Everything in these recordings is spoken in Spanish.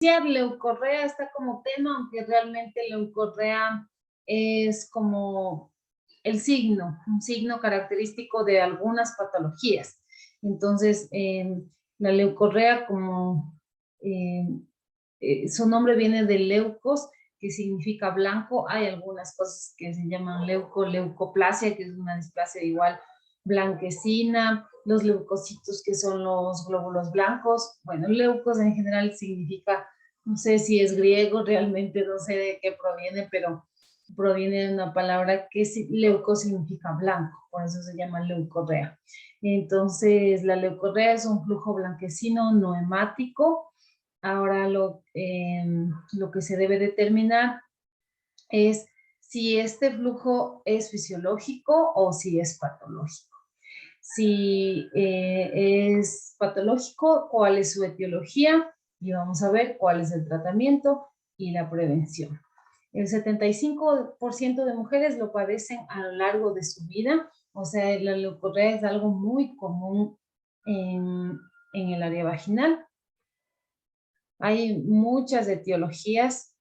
Leucorrea está como tema, aunque realmente leucorrea es como el signo, un signo característico de algunas patologías. Entonces, la leucorrea como su nombre viene de leucos, que significa blanco. Hay algunas cosas que se llaman leucoplasia, que es una displasia igual blanquecina, los leucocitos, que son los glóbulos blancos. Bueno, leucos en general significa, no sé si es griego, realmente no sé de qué proviene, pero proviene de una palabra que leuco significa blanco, por eso se llama leucorrea. Entonces, la leucorrea es un flujo blanquecino no hemático. Ahora lo que se debe determinar es si este flujo es fisiológico o si es patológico. Si es patológico, cuál es su etiología, y vamos a ver cuál es el tratamiento y la prevención. El 75% de mujeres lo padecen a lo largo de su vida, o sea, la leucorrea es algo muy común en el área vaginal. Hay muchas etiologías,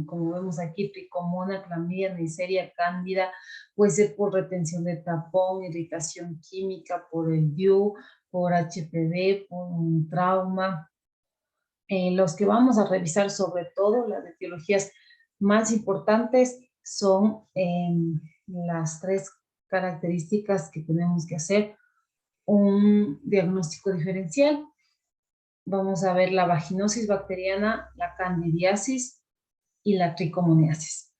como vemos aquí: tricomona, clamidia, neisseria, cándida. Puede ser por retención de tapón, irritación química, por el DIU, por HPV, por un trauma. Los que vamos a revisar, sobre todo las etiologías más importantes, son las 3 características que tenemos que hacer un diagnóstico diferencial. Vamos a ver la vaginosis bacteriana, la candidiasis y la tricomoniasis.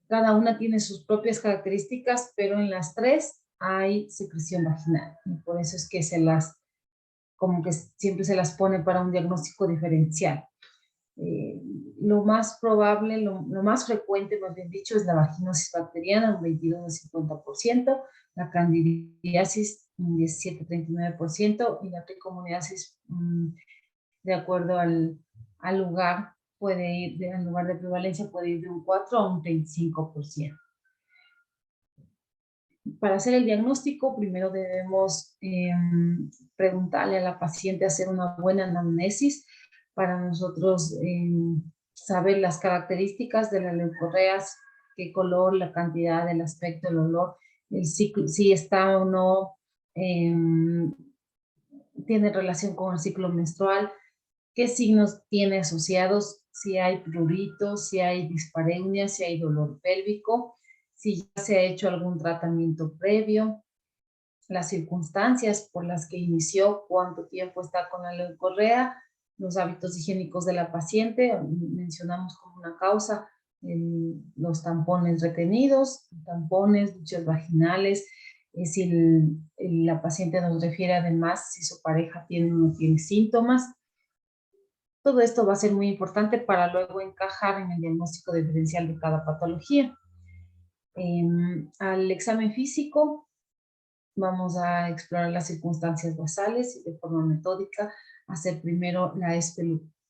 Cada una tiene sus propias características, pero en las 3 hay secreción vaginal, y por eso es que como que siempre se las pone para un diagnóstico diferencial. Lo más probable, lo más frecuente, más bien dicho, es la vaginosis bacteriana, un 22-50%, la candidiasis, un 17-39%, y la tricomoniasis, de acuerdo al lugar, al lugar de prevalencia, puede ir de un 4 a un 35%. Para hacer el diagnóstico, primero debemos preguntarle a la paciente, hacer una buena anamnesis para nosotros saber las características de las leucorreas, qué color, la cantidad, el aspecto, el olor, el ciclo, si está o no, tiene relación con el ciclo menstrual, qué signos tiene asociados, si hay pruritos, si hay dispareunia, si hay dolor pélvico, si ya se ha hecho algún tratamiento previo, las circunstancias por las que inició, cuánto tiempo está con la leucorrea, los hábitos higiénicos de la paciente. Mencionamos como una causa los tampones retenidos, tampones, duchas vaginales, si la paciente nos refiere además si su pareja tiene o no tiene síntomas. Todo esto va a ser muy importante para luego encajar en el diagnóstico diferencial de cada patología. Al examen físico, vamos a explorar las circunstancias basales y de forma metódica hacer primero la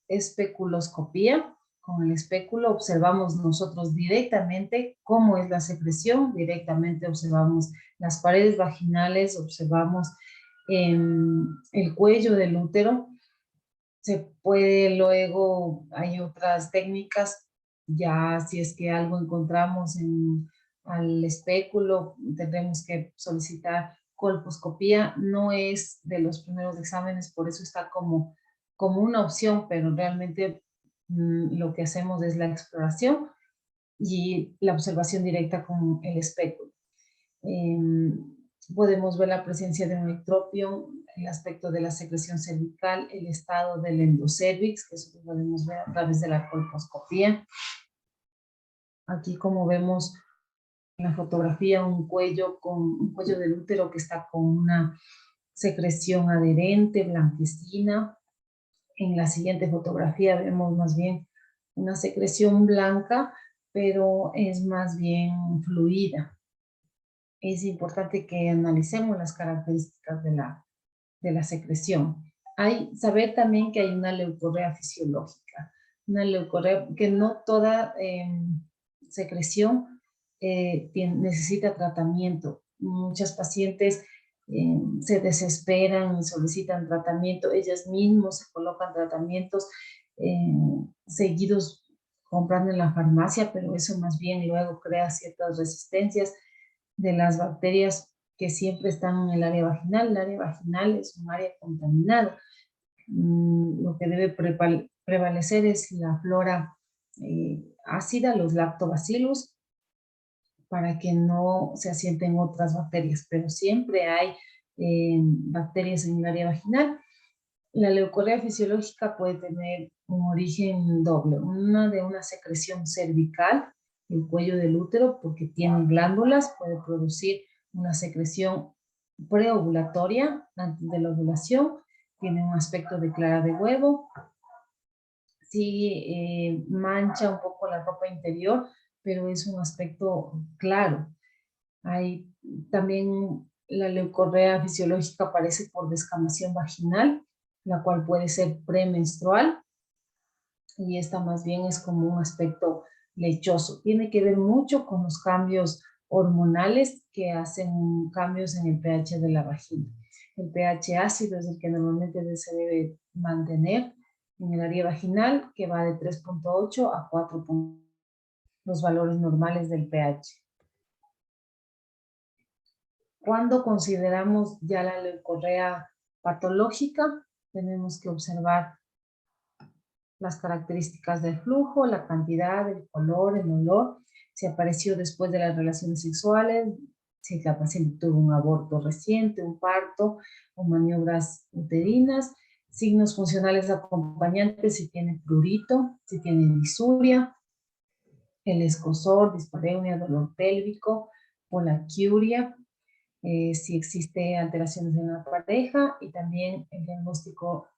especuloscopía. Con el espéculo observamos nosotros directamente cómo es la secreción, directamente observamos las paredes vaginales, observamos el cuello del útero. Se puede luego, hay otras técnicas, ya si es que algo encontramos al espéculo, tendremos que solicitar colposcopía. No es de los primeros exámenes, por eso está como una opción, pero realmente lo que hacemos es la exploración y la observación directa con el espéculo. Podemos ver la presencia de un ectropio, el aspecto de la secreción cervical, el estado del endocervix, que eso lo podemos ver a través de la colposcopía. Aquí, como vemos en la fotografía, un cuello del útero que está con una secreción adherente, blanquecina. En la siguiente fotografía vemos más bien una secreción blanca, pero es más bien fluida. Es importante que analicemos las características de la secreción. Saber también que hay una leucorrea fisiológica, una leucorrea que no toda secreción necesita tratamiento. Muchas pacientes se desesperan y solicitan tratamiento, ellas mismas se colocan tratamientos seguidos comprando en la farmacia, pero eso más bien luego crea ciertas resistencias de las bacterias que siempre están en el área vaginal. El área vaginal es un área contaminada. Lo que debe prevalecer es la flora ácida, los lactobacillus, para que no se asienten otras bacterias, pero siempre hay bacterias en el área vaginal. La leucorrea fisiológica puede tener un origen doble, una de una secreción cervical, el cuello del útero, porque tiene glándulas, puede producir una secreción preovulatoria antes de la ovulación, tiene un aspecto de clara de huevo, sí mancha un poco la ropa interior, pero es un aspecto claro. Hay también la leucorrea fisiológica aparece por descamación vaginal, la cual puede ser premenstrual, y esta más bien es como un aspecto lechoso. Tiene que ver mucho con los cambios hormonales que hacen cambios en el pH de la vagina. El pH ácido es el que normalmente se debe mantener en el área vaginal, que va de 3.8 a 4, los valores normales del pH. Cuando consideramos ya la leucorrea patológica, tenemos que observar las características del flujo, la cantidad, el color, el olor, si apareció después de las relaciones sexuales, si la paciente tuvo un aborto reciente, un parto o maniobras uterinas, signos funcionales acompañantes, si tiene prurito, si tiene disuria, el escozor, dispareunia, dolor pélvico, polaquiuria, si existe alteraciones en la pareja, y también el diagnóstico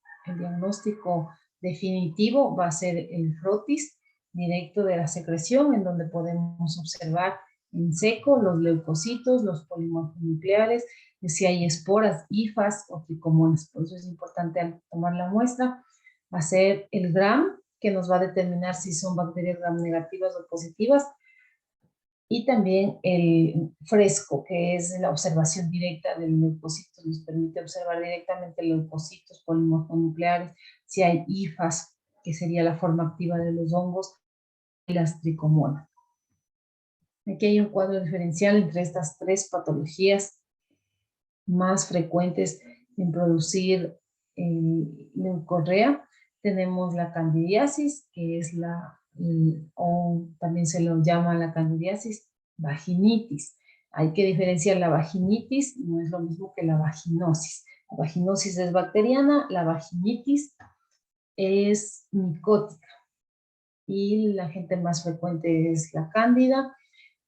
definitivo va a ser el frotis directo de la secreción, en donde podemos observar en seco los leucocitos, los polimorfos nucleares, si hay esporas, hifas o tricomonas. Por eso es importante al tomar la muestra hacer el gram, que nos va a determinar si son bacterias gram negativas o positivas, y también el fresco, que es la observación directa del leucocito, nos permite observar directamente leucocitos, polimorfonucleares, si hay hifas, que sería la forma activa de los hongos, y las tricomonas. Aquí hay un cuadro diferencial entre estas tres patologías más frecuentes en producir leucorrea. Tenemos la candidiasis, que es o también se lo llama la candidiasis vaginitis. Hay que diferenciar la vaginitis, no es lo mismo que la vaginosis. La vaginosis es bacteriana, la vaginitis es micótica. Y la agente más frecuente es la cándida.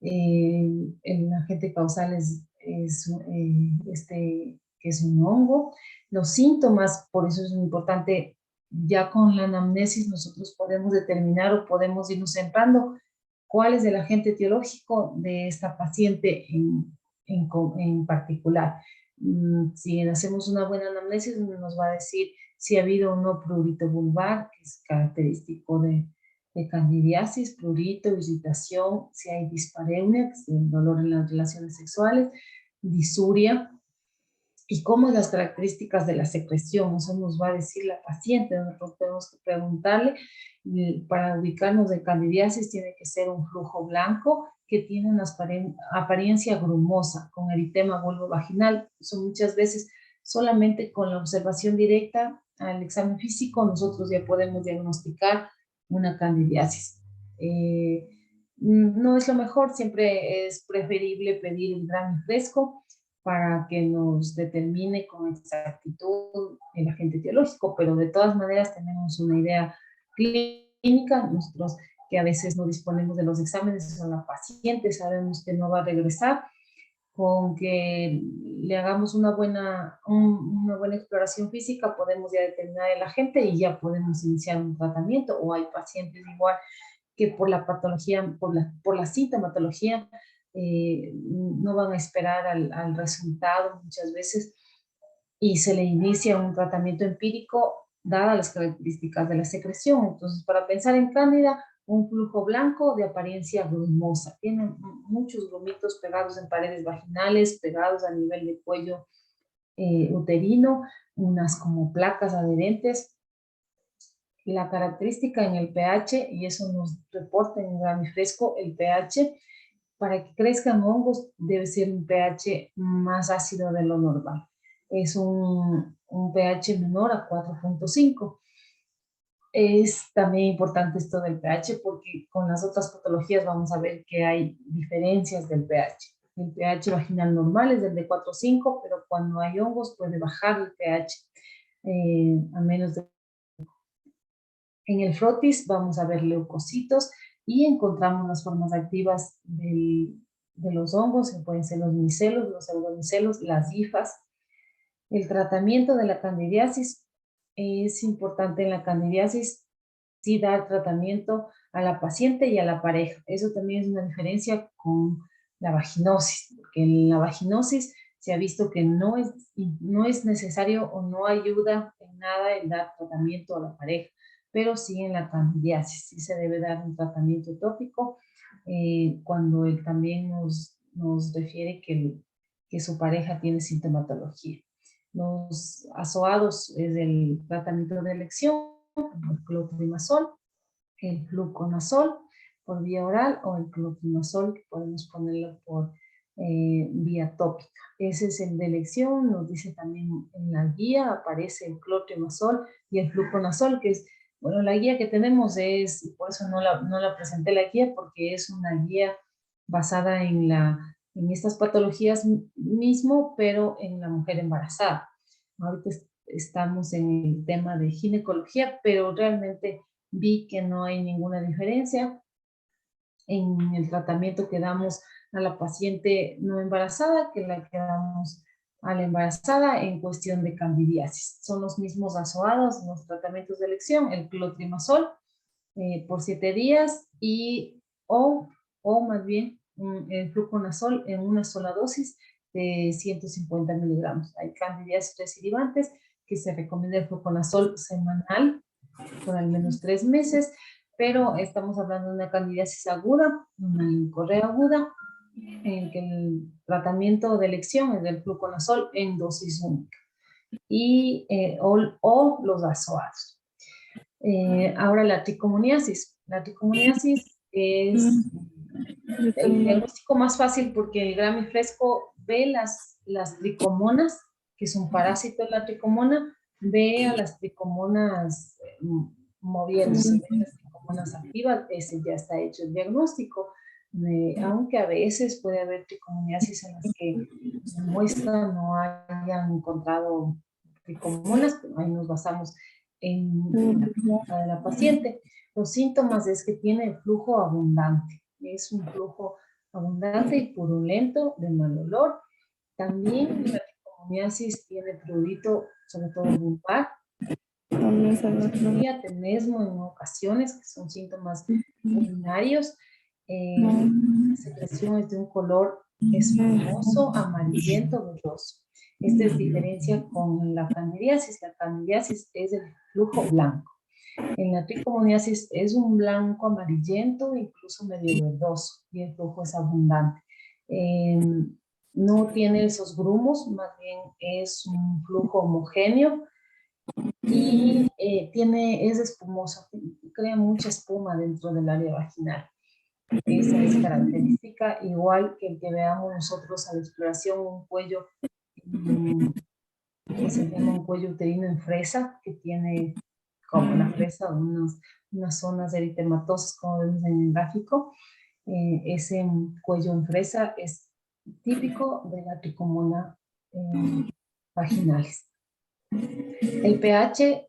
El agente causal es que es un hongo. Los síntomas, por eso es muy importante, ya con la anamnesis nosotros podemos determinar o podemos irnos centrando cuál es el agente etiológico de esta paciente en particular. Si hacemos una buena anamnesis, nos va a decir si ha habido o no prurito vulvar, que es característico de candidiasis, prurito, irritación, si hay dispareunia, que es el dolor en las relaciones sexuales, disuria, y cómo las características de la secreción, eso nos va a decir la paciente. Nosotros tenemos que preguntarle, para ubicarnos en candidiasis tiene que ser un flujo blanco que tiene una apariencia grumosa, con eritema vulvovaginal. Eso muchas veces solamente con la observación directa al examen físico nosotros ya podemos diagnosticar una candidiasis. No es lo mejor, siempre es preferible pedir el grano fresco para que nos determine con exactitud el agente etiológico, pero de todas maneras tenemos una idea clínica, nosotros que a veces no disponemos de los exámenes a la paciente, sabemos que no va a regresar, con que le hagamos una buena exploración física podemos ya determinar el agente y ya podemos iniciar un tratamiento. O hay pacientes igual que por la patología, por la sintomatología, no van a esperar al resultado muchas veces y se le inicia un tratamiento empírico dadas las características de la secreción. Entonces, para pensar en cándida, un flujo blanco de apariencia grumosa. Tiene muchos grumitos pegados en paredes vaginales, pegados a nivel de cuello uterino, unas como placas adherentes. La característica en el pH, y eso nos reporta en Gramifresco, el pH, para que crezcan hongos debe ser un pH más ácido de lo normal. Es un pH menor a 4.5. Es también importante esto del pH porque con las otras patologías vamos a ver que hay diferencias del pH. El pH vaginal normal es el de 4.5, pero cuando hay hongos puede bajar el pH a menos de... En el frotis vamos a ver leucocitos y encontramos las formas activas de los hongos, que pueden ser los micelos, los pseudomicelos, las hifas. El tratamiento de la candidiasis es importante en la candidiasis, sí dar tratamiento a la paciente y a la pareja. Eso también es una diferencia con la vaginosis, porque en la vaginosis se ha visto que no es necesario o no ayuda en nada el dar tratamiento a la pareja, pero sí en la candidiasis, sí se debe dar un tratamiento tópico cuando él también nos refiere que su pareja tiene sintomatología. Los azoados es el tratamiento de elección, el clotrimazol, el fluconazol por vía oral o el clotrimazol que podemos ponerlo por vía tópica. Ese es el de elección, nos dice también en la guía, aparece el clotrimazol y el fluconazol, que es, bueno, la guía que tenemos es, por eso no la presenté la guía, porque es una guía basada en estas patologías mismo, pero en la mujer embarazada. Ahorita estamos en el tema de ginecología, pero realmente vi que no hay ninguna diferencia en el tratamiento que damos a la paciente no embarazada que la que damos a la embarazada en cuestión de candidiasis. Son los mismos azoados, los tratamientos de elección, el clotrimazol por 7 días o más bien el fluconazol en una sola dosis de 150 miligramos. Hay candidiasis recidivantes que se recomienda el fluconazol semanal por al menos 3 meses, pero estamos hablando de una candidiasis aguda, una leucorrea aguda, en que el tratamiento de elección es del fluconazol en dosis única o los azoados. Ahora la tricomoniasis. La tricomoniasis es el diagnóstico más fácil porque el Gramifresco ve las tricomonas, que es un parásito de la tricomona, ve a las tricomonas moviéndose, ve las tricomonas activas, ese ya está hecho el diagnóstico. Aunque a veces puede haber tricomoniasis en las que la muestra no hayan encontrado tricomonas, pero ahí nos basamos en la clínica de la paciente. Los síntomas es que tiene flujo abundante, es un flujo abundante y purulento de mal olor. También la tricomoniasis tiene prurito, sobre todo lumbar, tenesmo en ocasiones, que son síntomas urinarios. La secreción es de un color espumoso, amarillento, verdoso. Esta es diferencia con la candidiasis. La candidiasis es el flujo blanco. En la tricomoniasis es un blanco amarillento, incluso medio verdoso, y el flujo es abundante. No tiene esos grumos, más bien es un flujo homogéneo y es espumoso, crea mucha espuma dentro del área vaginal. Esa es característica, igual que el que veamos nosotros a la exploración, un cuello que se llama un cuello uterino en fresa, que tiene como la fresa unas zonas eritematosas, como vemos en el gráfico. Ese cuello en fresa es típico de la tricomona vaginalis. El pH,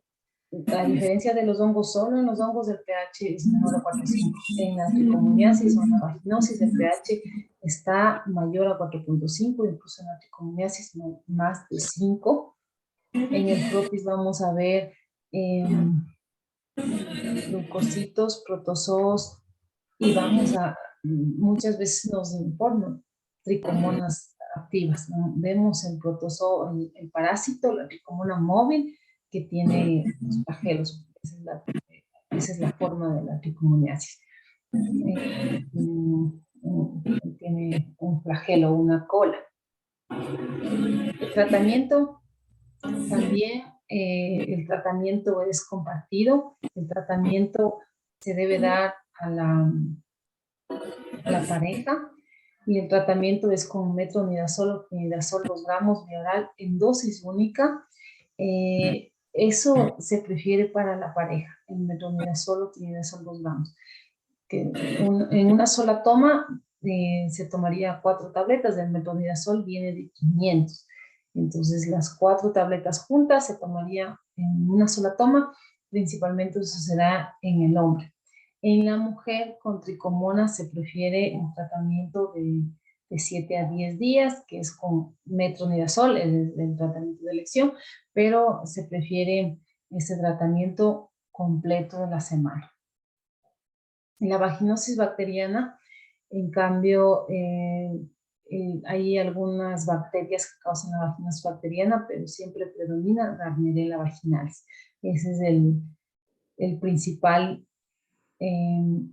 a diferencia de los hongos, solo en los hongos el pH es menor a 4.5. En la tricomoniasis o en la vaginosis el pH está mayor a 4.5, incluso en la tricomoniasis más de 5. En el frotis vamos a ver leucocitos, protozoos, y muchas veces nos informan tricomonas activas, ¿no? Vemos el protozoo, el parásito, la tricomona móvil, que tiene los flagelos. Esa es la forma de la tricomoniasis. Tiene un flagelo, una cola. El tratamiento También el tratamiento es compartido. El tratamiento se debe dar a la pareja y el tratamiento es con metronidazol o flunitrazol 2 gramos vía oral en dosis única. Eso se prefiere para la pareja, el metronidazol o flunitrazol 2 gramos. En una sola toma se tomaría 4 tabletas, el metronidazol viene de 500. Entonces las 4 tabletas juntas se tomaría en una sola toma, principalmente eso se da en el hombre. En la mujer con tricomona se prefiere un tratamiento de 7 a 10 días, que es con metronidazol, el tratamiento de elección, pero se prefiere ese tratamiento completo de la semana. La vaginosis bacteriana, en cambio, hay algunas bacterias que causan la vaginosis bacteriana, pero siempre predomina Gardnerella vaginalis. Ese es el principal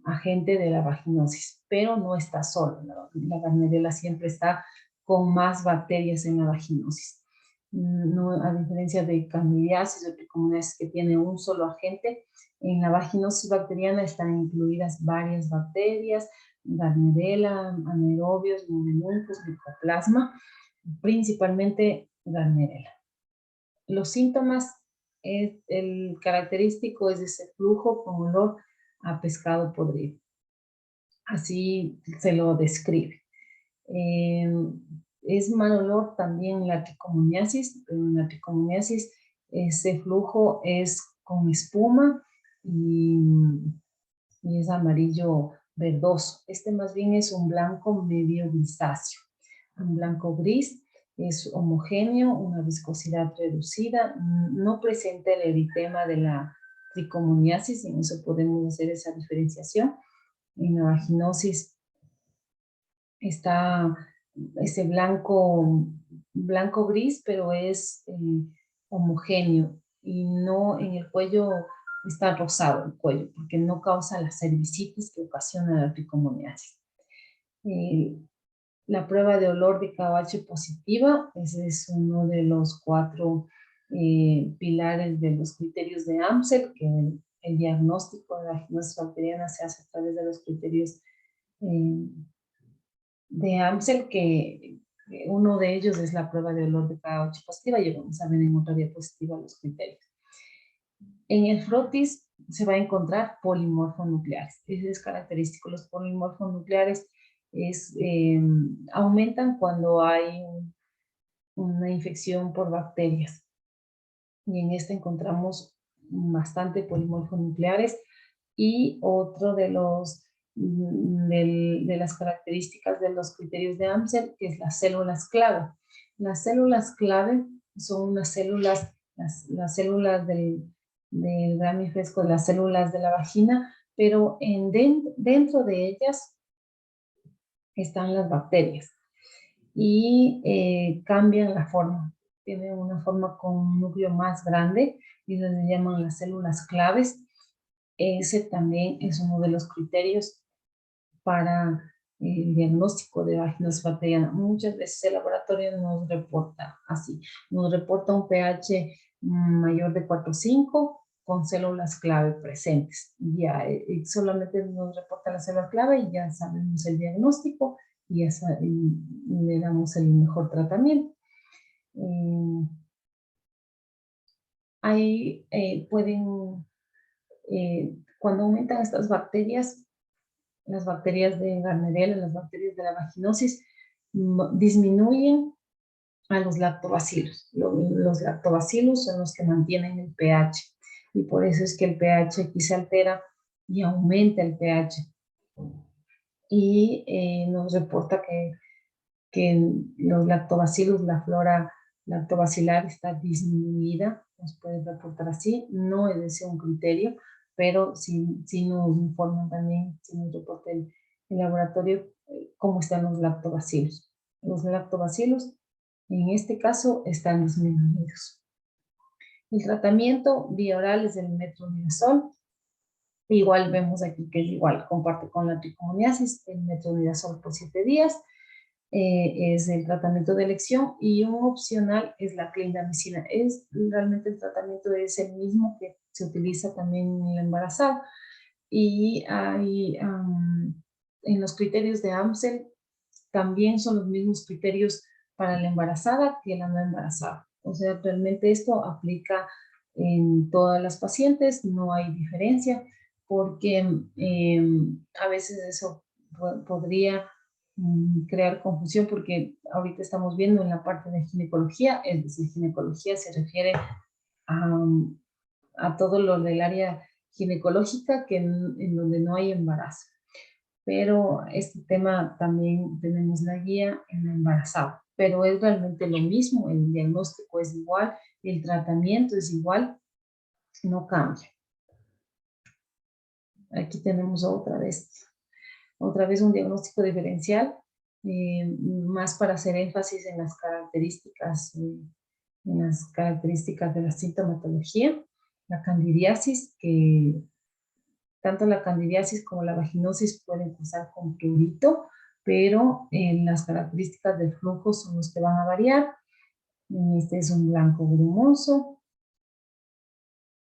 agente de la vaginosis, pero no está solo. La Gardnerella siempre está con más bacterias en la vaginosis. No, a diferencia de candidiasis o tricomonasis que tiene un solo agente, en la vaginosis bacteriana están incluidas varias bacterias, Gardnerella, anaerobios, mononucleos, micoplasma, principalmente Gardnerella. Los síntomas, el característico es ese flujo con olor a pescado podrido. Así se lo describe. Es mal olor también la tricomoniasis. En la tricomoniasis ese flujo es con espuma y es amarillo verdoso. Este más bien es un blanco medio grisáceo. Un blanco gris es homogéneo, una viscosidad reducida, no presenta el eritema de la tricomoniasis, en eso podemos hacer esa diferenciación. En la vaginosis está ese blanco gris, pero es homogéneo y no en el cuello está rosado el cuello, porque no causa la cervicitis que ocasiona la tricomoniasis. La prueba de olor de KOH positiva, ese es uno de los 4 pilares de los criterios de Amsel, que el diagnóstico de vaginosis bacteriana se hace a través de los criterios de Amsel, que uno de ellos es la prueba de olor de KOH positiva, y vamos a ver en otra diapositiva los criterios. En el frotis se va a encontrar polimorfonucleares. Ese es característico. Los polimorfonucleares aumentan cuando hay una infección por bacterias. Y en este encontramos bastante polimorfonucleares. Y otro de las características de los criterios de Amsel, que es las células clave. Las células clave son unas células, las células del ramifresco, las células de la vagina, pero dentro de ellas están las bacterias y cambian la forma. Tienen una forma con un núcleo más grande y se llaman las células claves. Ese también es uno de los criterios para el diagnóstico de vaginosis bacteriana. Muchas veces el laboratorio nos reporta así, nos reporta un pH mayor de 4,5 con células clave presentes. Ya solamente nos reporta la célula clave y ya sabemos el diagnóstico y le damos el mejor tratamiento. Ahí cuando aumentan estas bacterias, las bacterias de Gardnerella, las bacterias de la vaginosis, disminuyen a los lactobacilos. Los lactobacilos son los que mantienen el pH y por eso es que el pH aquí se altera y aumenta el pH. Y nos reporta que los lactobacilos, la flora lactobacilar está disminuida, nos puede reportar así, no es ese un criterio, pero sí nos informan también, sí nos reporta el laboratorio cómo están los lactobacilos. Los lactobacilos, en este caso, están disminuidos. El tratamiento vía oral es el metronidazol. Igual vemos aquí que es igual, comparte con la tricomoniasis, el metronidazol por 7 días. es el tratamiento de elección, y un opcional es la clindamicina. Realmente el tratamiento es el mismo que se utiliza también en el embarazado. Y hay, en los criterios de AMSEL también son los mismos criterios para la embarazada que la no embarazada. O sea, realmente esto aplica en todas las pacientes, no hay diferencia, porque a veces eso podría crear confusión, porque ahorita estamos viendo en la parte de ginecología, es decir, ginecología se refiere a, todo lo del área ginecológica que en donde no hay embarazo. Pero este tema también tenemos la guía en la embarazada, pero es realmente lo mismo, el diagnóstico es igual, el tratamiento es igual, no cambia. Aquí tenemos otra vez un diagnóstico diferencial, más para hacer énfasis en las características de la sintomatología, la candidiasis, que tanto la candidiasis como la vaginosis pueden cursar con prurito, pero las características del flujo son los que van a variar. Este es un blanco grumoso.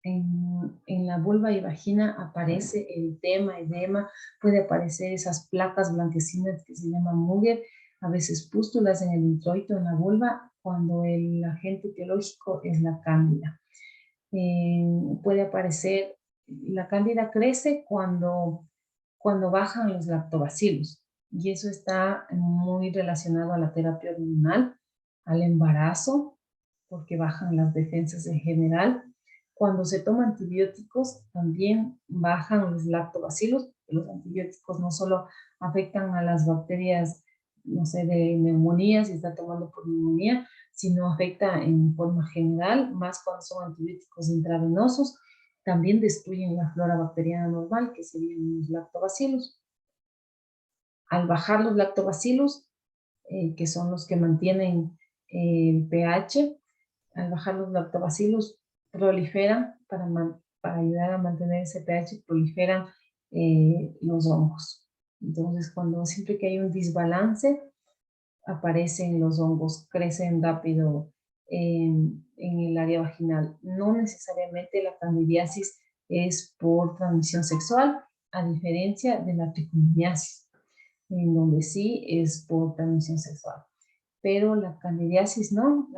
En la vulva y vagina aparece eritema, edema, puede aparecer esas placas blanquecinas que se llaman Mugger, a veces pústulas en el introito, en la vulva, cuando el agente etiológico es la cándida. Puede aparecer, la cándida crece cuando bajan los lactobacilos, y eso está muy relacionado a la terapia hormonal, al embarazo, porque bajan las defensas en general. Cuando se toman antibióticos, también bajan los lactobacilos. Los antibióticos no solo afectan a las bacterias, no sé, de neumonía, si está tomando por neumonía, sino afecta en forma general, más cuando son antibióticos intravenosos. También destruyen la flora bacteriana normal, que serían los lactobacilos. Al bajar los lactobacilos, que son los que mantienen el pH, al bajar los lactobacilos proliferan, para ayudar a mantener ese pH, proliferan los hongos. Entonces, siempre que hay un desbalance, aparecen los hongos, crecen rápido en el área vaginal. No necesariamente la candidiasis es por transmisión sexual, a diferencia de la tricomonasis, en donde sí es por transmisión sexual. Pero la candidiasis no,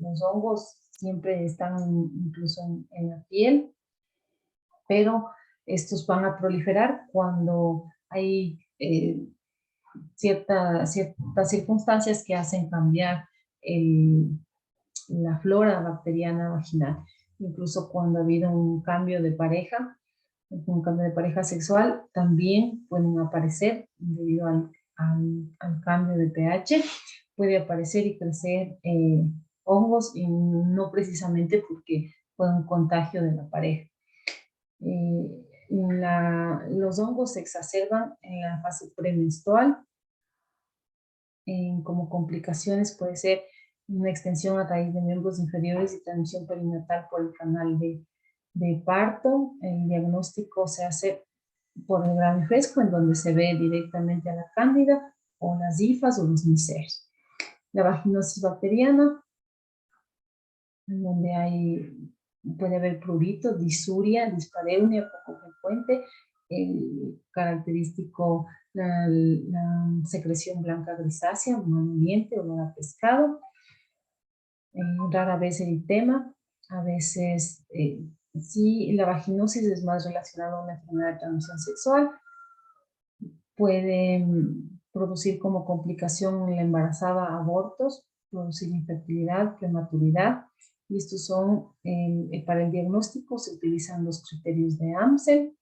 los hongos siempre están incluso en la piel, pero estos van a proliferar cuando hay ciertas circunstancias que hacen cambiar la flora bacteriana vaginal. Incluso cuando ha habido un cambio de pareja sexual, también pueden aparecer debido al cambio de pH, puede aparecer y crecer hongos, y no precisamente porque fue un contagio de la pareja. Los hongos se exacerban en la fase premenstrual. Como complicaciones puede ser una extensión a raíz de miembros inferiores y transmisión perinatal por el canal de parto. El diagnóstico se hace por el grano fresco, en donde se ve directamente a la cándida, o las hifas o los micerios. La vaginosis bacteriana, en donde puede haber prurito, disuria, dispareunia poco frecuente, característico la secreción blanca grisácea, maloliente, olor a pescado, rara vez eritema, a veces sí, la vaginosis es más relacionada a una enfermedad de transmisión sexual, puede producir como complicación en la embarazada abortos, producir infertilidad, prematuridad, y estos son, para el diagnóstico se utilizan los criterios de AMSEL.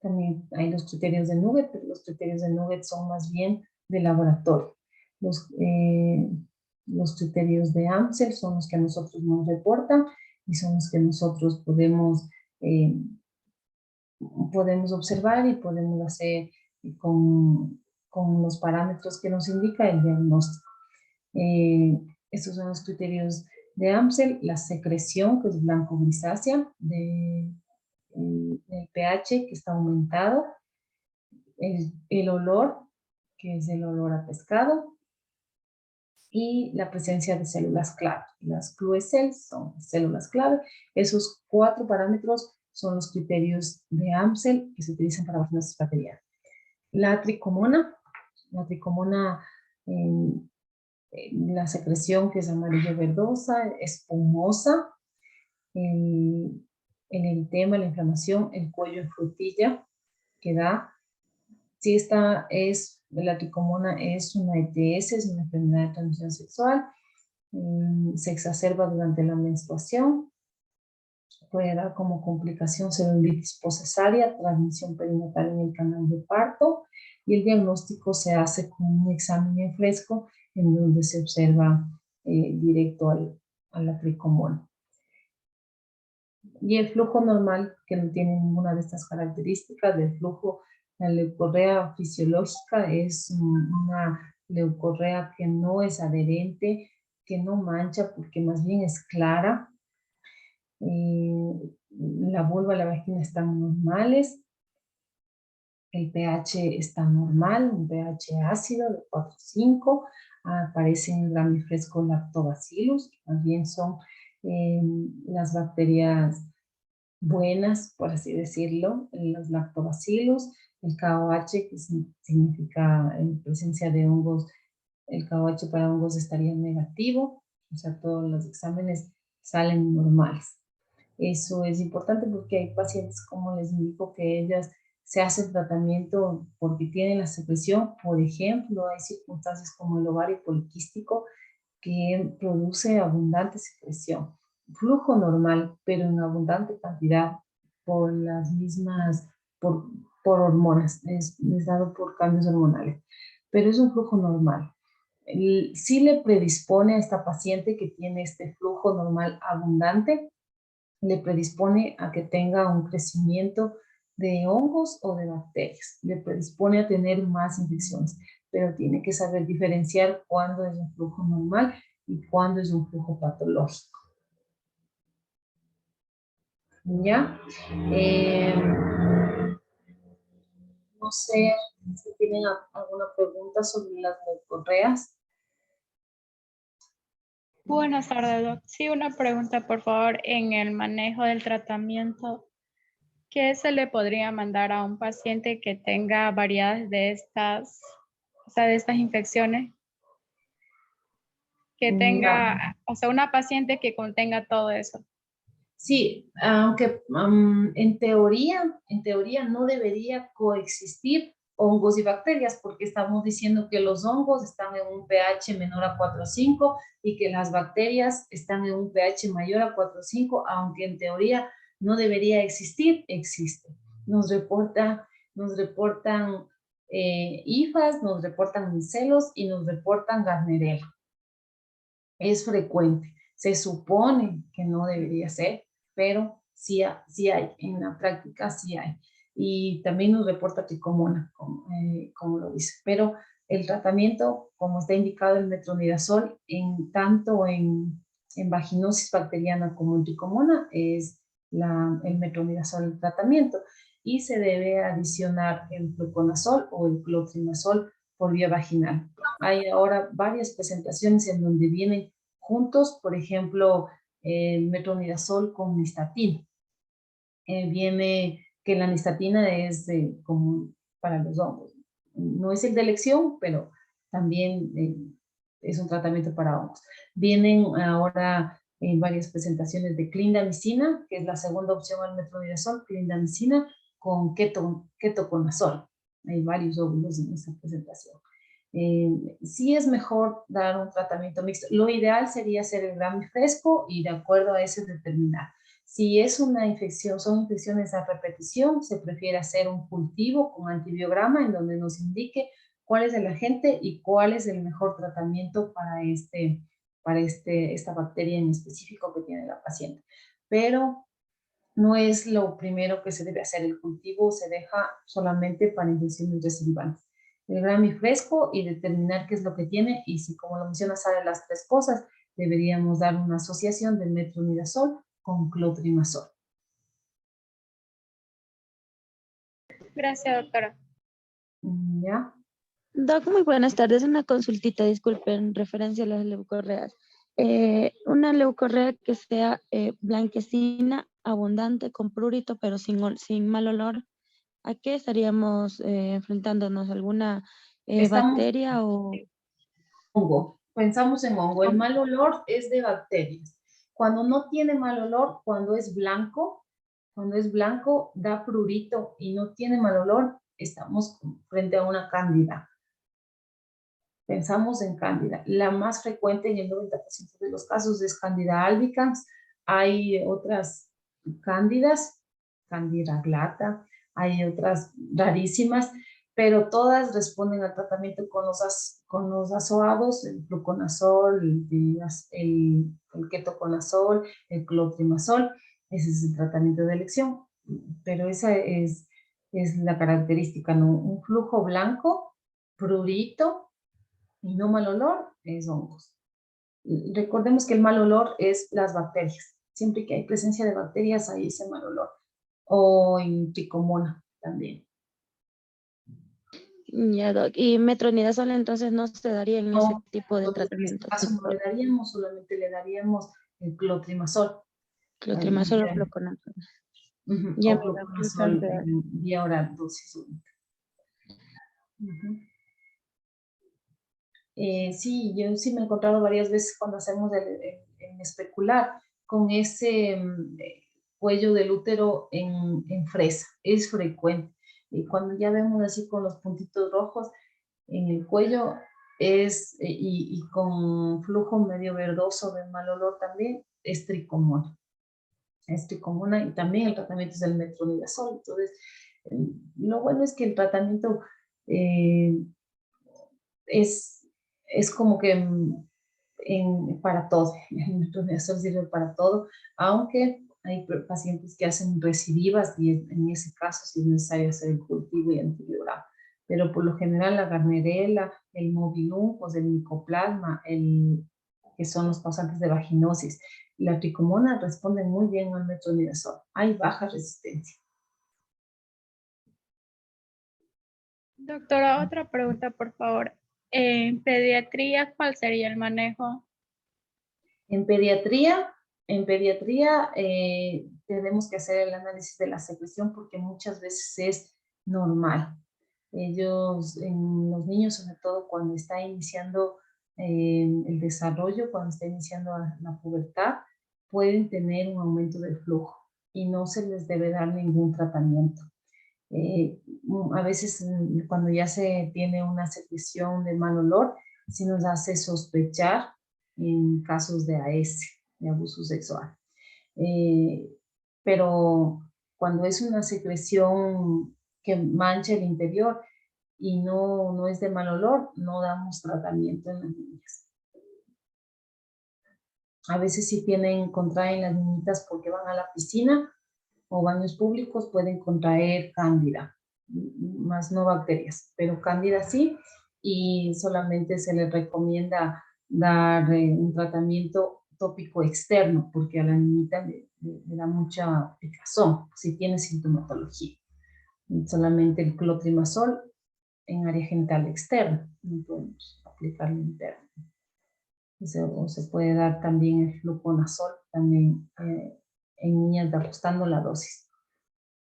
También hay los criterios de Nugget, pero los criterios de Nugget son más bien de laboratorio. Los criterios de AMSEL son los que a nosotros nos reportan y son los que nosotros podemos observar y podemos hacer con los parámetros que nos indica el diagnóstico. Estos son los criterios de AMSEL, la secreción, que es blanco-grisácea, del pH que está aumentado, el olor, que es el olor a pescado, y la presencia de células clave. Las clue cells son células clave. Esos 4 parámetros son los criterios de Amsel que se utilizan para vaginosis bacteriana. La tricomona la secreción que es amarillo verdosa, espumosa, el eritema, la inflamación, el cuello en frutilla que da. Si la tricomona es una ETS, es una enfermedad de transmisión sexual, se exacerba durante la menstruación, puede dar como complicación celulitis poscesárea, transmisión perinatal en el canal de parto, y el diagnóstico se hace con un examen en fresco en donde se observa directo a la tricomona. Y el flujo normal, que no tiene ninguna de estas características del flujo, la leucorrea fisiológica es una leucorrea que no es adherente, que no mancha porque más bien es clara. La vulva y la vagina están normales. El pH está normal, un pH ácido de 4,5. Aparece en el Gramifresco lactobacillus, que también son las bacterias buenas, por así decirlo, los lactobacillus, el KOH, que significa presencia de hongos, el KOH para hongos estaría negativo, o sea, todos los exámenes salen normales. Eso es importante porque hay pacientes, como les indico, que ellas se hacen tratamiento porque tienen la secreción. Por ejemplo, hay circunstancias como el ovario poliquístico que produce abundante secreción. Flujo normal, pero en abundante cantidad por las mismas, por hormonas, es dado por cambios hormonales. Pero es un flujo normal. Sí le predispone a esta paciente que tiene este flujo normal abundante, le predispone a que tenga un crecimiento de hongos o de bacterias, le predispone a tener más infecciones, pero tiene que saber diferenciar cuándo es un flujo normal y cuándo es un flujo patológico. ¿Ya? No sé si tienen alguna pregunta sobre las leucorreas. Buenas tardes, Doc. Sí, una pregunta, por favor, en el manejo del tratamiento. ¿Qué se le podría mandar a un paciente que tenga variedades de estas, de estas infecciones? Que tenga, una paciente que contenga todo eso. Sí, aunque en teoría no debería coexistir hongos y bacterias, porque estamos diciendo que los hongos están en un pH menor a 4,5 y que las bacterias están en un pH mayor a 4,5, aunque en teoría no debería existir, existe. Nos reportan IFAS, nos reportan micelos y nos reportan Gardnerella. Es frecuente. Se supone que no debería ser, pero sí hay, en la práctica sí hay. Y también nos reporta tricomona, como lo dice. Pero el tratamiento, como está indicado el metronidazol, tanto en vaginosis bacteriana como en tricomona, es el metronidazol el tratamiento. Y se debe adicionar el fluconazol o el clotrimazol por vía vaginal. Hay ahora varias presentaciones en donde vienen juntos, por ejemplo, el metronidazol con nistatina. Viene que la nistatina es como para los hongos. No es el de elección, pero también es un tratamiento para hongos. Vienen ahora varias presentaciones de clindamicina, que es la segunda opción al metronidazol, clindamicina con ketoconazol. Hay varios óvulos en esta presentación. Sí es mejor dar un tratamiento mixto. Lo ideal sería hacer el Gramifresco y de acuerdo a ese determinar. Si es una infección, son infecciones a repetición, se prefiere hacer un cultivo con antibiograma en donde nos indique cuál es el agente y cuál es el mejor tratamiento para esta bacteria en específico que tiene la paciente. Pero no es lo primero que se debe hacer. El cultivo se deja solamente para infecciones recidivantes. El Gramifresco y determinar qué es lo que tiene, y si, como lo menciona, salen las 3 cosas, deberíamos dar una asociación de metronidazol con clotrimazol. Gracias, doctora. ¿Ya? Doc, muy buenas tardes. Una consultita, disculpen, en referencia a las leucorreas. Una leucorrea que sea blanquecina, abundante, con prurito, pero sin mal olor. ¿A qué estaríamos enfrentándonos? ¿Alguna Estamos bacteria o...? hongo. Pensamos en hongo. El o- mal olor es de bacterias. Cuando no tiene mal olor, cuando es blanco, da prurito y no tiene mal olor, estamos frente a una cándida. Pensamos en cándida. La más frecuente en el 90% de los casos es cándida albicans. Hay otras cándidas, cándida glata, hay otras rarísimas, pero todas responden al tratamiento con los azoados, el fluconazol, el ketoconazol, el clotrimazol. Ese es el tratamiento de elección, pero esa es la característica, ¿no? Un flujo blanco, prurito, y no mal olor es hongos. Recordemos que el mal olor es las bacterias. Siempre que hay presencia de bacterias hay ese mal olor. O en tricomona también. Ya, Doc. Y metronidazol entonces no se daría en ese No, tipo de entonces en este tratamiento. caso no le daríamos, solamente le daríamos el clotrimazol. Clotrimazol o fluconazol. Ya, O mi Doc, muchas fluconazol gracias. vía oral, dosis única. Sí, yo sí me he encontrado varias veces cuando hacemos el especular con ese cuello del útero en fresa. Es frecuente. Y cuando ya vemos así con los puntitos rojos en el cuello y con flujo medio verdoso de mal olor también, es tricomona. Es tricomona y también el tratamiento es el metronidazol. Entonces, lo bueno es que el tratamiento eh, es, es como que para todo, el metronidazol sirve para todo, aunque hay pacientes que hacen recidivas y en ese caso sí es necesario hacer el cultivo y antiviral. Pero por lo general la garnerela, el mobilum, pues el micoplasma, que son los causantes de vaginosis, y la tricomona responden muy bien al metronidazol. Hay baja resistencia. Doctora, otra pregunta, por favor. En pediatría, ¿cuál sería el manejo? En pediatría, tenemos que hacer el análisis de la secreción porque muchas veces es normal. En los niños, sobre todo cuando está iniciando el desarrollo, cuando está iniciando la pubertad, pueden tener un aumento del flujo y no se les debe dar ningún tratamiento. A veces cuando ya se tiene una secreción de mal olor, sí nos hace sospechar en casos de AS, de abuso sexual. Eh, pero cuando es una secreción que mancha el interior y no es de mal olor, no damos tratamiento en las niñas. A veces sí contraen las niñitas porque van a la piscina o baños públicos, pueden contraer cándida, más no bacterias, pero cándida sí, y solamente se les recomienda dar un tratamiento tópico externo, porque a la niñita le da mucha picazón si tiene sintomatología. Solamente el clotrimazol en área genital externa, no podemos aplicarlo interno. O se puede dar también el fluconazol, también en niñas ajustando la dosis.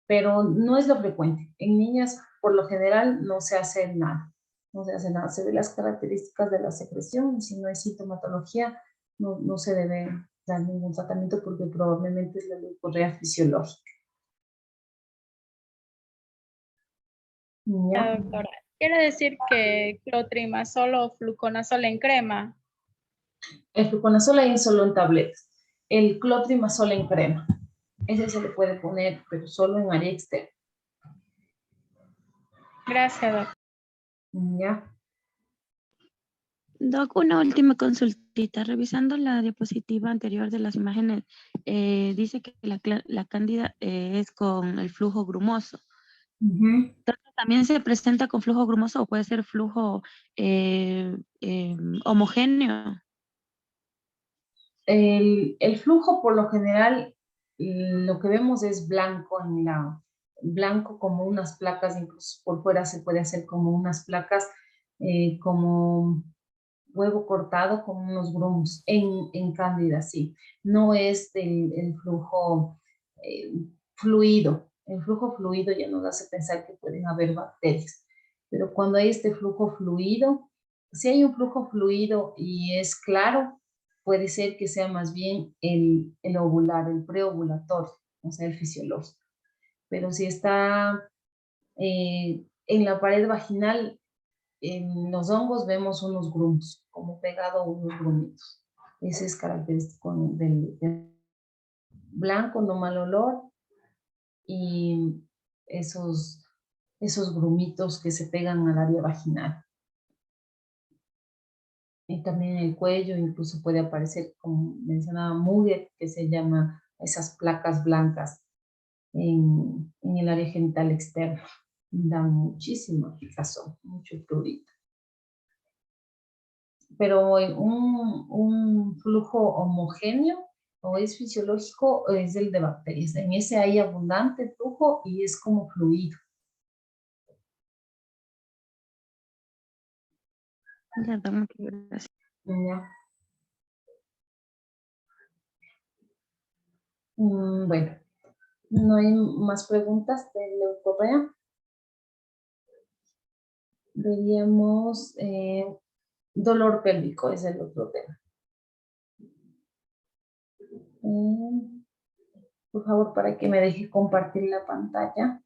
Pero no es lo frecuente. En niñas, por lo general, no se hace nada. No se hace nada. Se ven las características de la secreción y si no hay sintomatología, no se debe dar ningún tratamiento porque probablemente es la leucorrea fisiológica. Ya, ¿Ya? doctora. ¿Quiere decir que clotrimazol o fluconazol en crema? El fluconazol hay solo en tabletas. El clotrimazol en crema. Ese se le puede poner, pero solo en área externa. Gracias, doctora. ¿Ya? Doc, una última consultita. Revisando la diapositiva anterior de las imágenes, dice que la cándida es con el flujo grumoso. Entonces, ¿también se presenta con flujo grumoso o puede ser flujo homogéneo? El flujo por lo general, lo que vemos es blanco como unas placas, incluso por fuera se puede hacer como unas placas como huevo cortado con unos grumos en cándida, sí. No es el flujo fluido. El flujo fluido ya nos hace pensar que pueden haber bacterias. Pero cuando hay este flujo fluido, si hay un flujo fluido y es claro, puede ser que sea más bien el ovular, el preovulatorio, o sea, el fisiológico. Pero si está en la pared vaginal, en los hongos vemos unos grumos, como pegado a unos grumitos. Ese es característico del blanco, no mal olor, y esos grumitos que se pegan al área vaginal. Y también en el cuello incluso puede aparecer, como mencionaba Muget, que se llama esas placas blancas en el área genital externa. Da muchísima picazón, mucho prurito. Pero un flujo homogéneo o es fisiológico o es el de bacterias. En ese hay abundante flujo y es como fluido. Ya, muchas gracias. Ya. Bueno, no hay más preguntas de leucorrea. Veríamos dolor pélvico, es el otro tema. Por favor, para que me deje compartir la pantalla.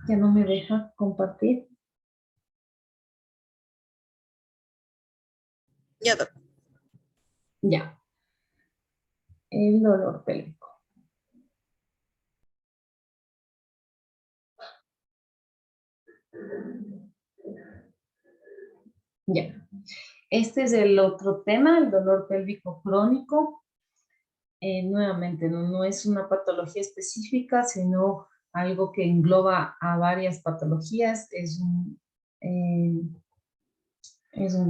Que no me deja compartir. Ya, doctor. Ya. El dolor pélvico. Ya. Este es el otro tema, el dolor pélvico crónico. Nuevamente, no es una patología específica, sino algo que engloba a varias patologías. Es un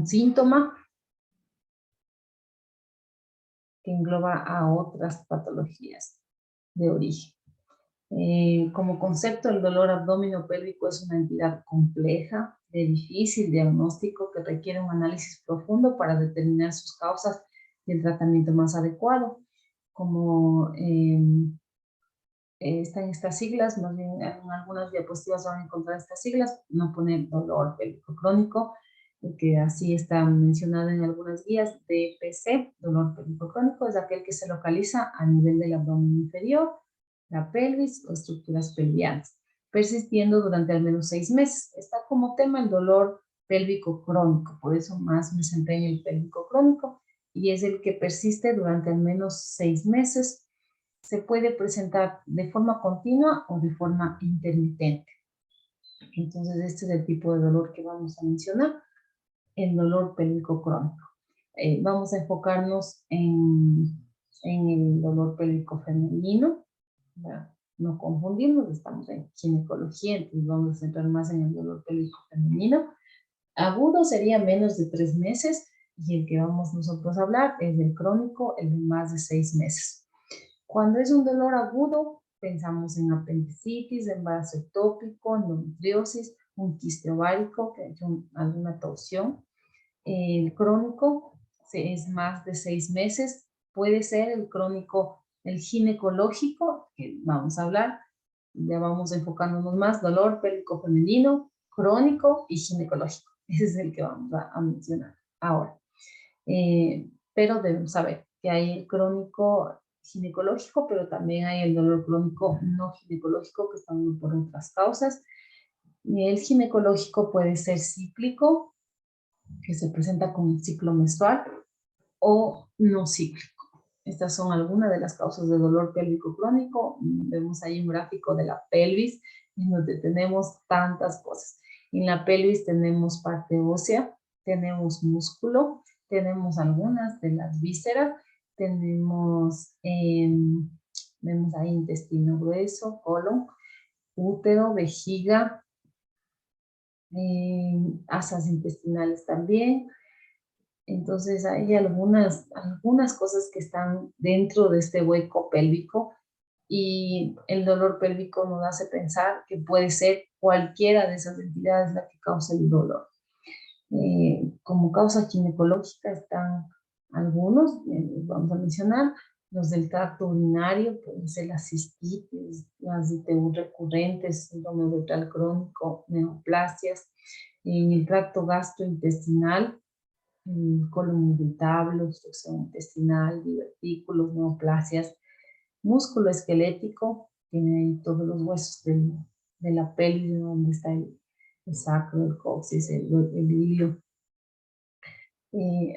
síntoma que engloba a otras patologías de origen. Como concepto, el dolor abdominopélvico es una entidad compleja, de difícil diagnóstico, que requiere un análisis profundo para determinar sus causas y el tratamiento más adecuado. Como están estas siglas, más bien en algunas diapositivas van a encontrar estas siglas, no poner dolor pélvico crónico, que así está mencionado en algunas guías. DPC, dolor pélvico crónico, es aquel que se localiza a nivel del abdomen inferior, la pelvis o estructuras pelvianas, persistiendo durante al menos 6 meses. Está como tema el dolor pélvico crónico, por eso más me centré en el pélvico crónico, y es el que persiste durante al menos 6 meses. Se puede presentar de forma continua o de forma intermitente. Entonces, este es el tipo de dolor que vamos a mencionar, el dolor pélvico crónico. Vamos a enfocarnos en el dolor pélvico femenino, ¿verdad? No confundirnos, estamos en ginecología, entonces vamos a centrar más en el dolor pélvico femenino. Agudo sería menos de 3 meses y el que vamos nosotros a hablar es el crónico, el de más de 6 meses. Cuando es un dolor agudo, pensamos en apendicitis, embarazo ectópico, endometriosis, un quiste ovárico que ha hecho alguna torsión. El crónico es más de 6 meses. Puede ser el crónico, el ginecológico, que vamos a hablar. Ya vamos enfocándonos más, dolor pélvico femenino, crónico y ginecológico. Ese es el que vamos a mencionar ahora. Pero debemos saber que hay el crónico ginecológico, pero también hay el dolor crónico no ginecológico que están por otras causas. Y el ginecológico puede ser cíclico, que se presenta con un ciclo menstrual, o no cíclico. Estas son algunas de las causas de dolor pélvico crónico. Vemos ahí un gráfico de la pelvis, en donde tenemos tantas cosas. En la pelvis tenemos parte ósea, tenemos músculo, tenemos algunas de las vísceras, tenemos, vemos ahí intestino grueso, colon, útero, vejiga, asas intestinales también. Entonces hay algunas cosas que están dentro de este hueco pélvico y el dolor pélvico nos hace pensar que puede ser cualquiera de esas entidades la que causa el dolor. Como causa ginecológica están algunos, vamos a mencionar, los del tracto urinario, pueden ser las cistitis, las ITU recurrentes, síndrome uretral crónico, neoplasias. En el tracto gastrointestinal, colon irritable, obstrucción intestinal, divertículos, neoplasias. Músculo esquelético, tiene ahí todos los huesos de la pelvis, donde está el sacro, el coxis, el ilio.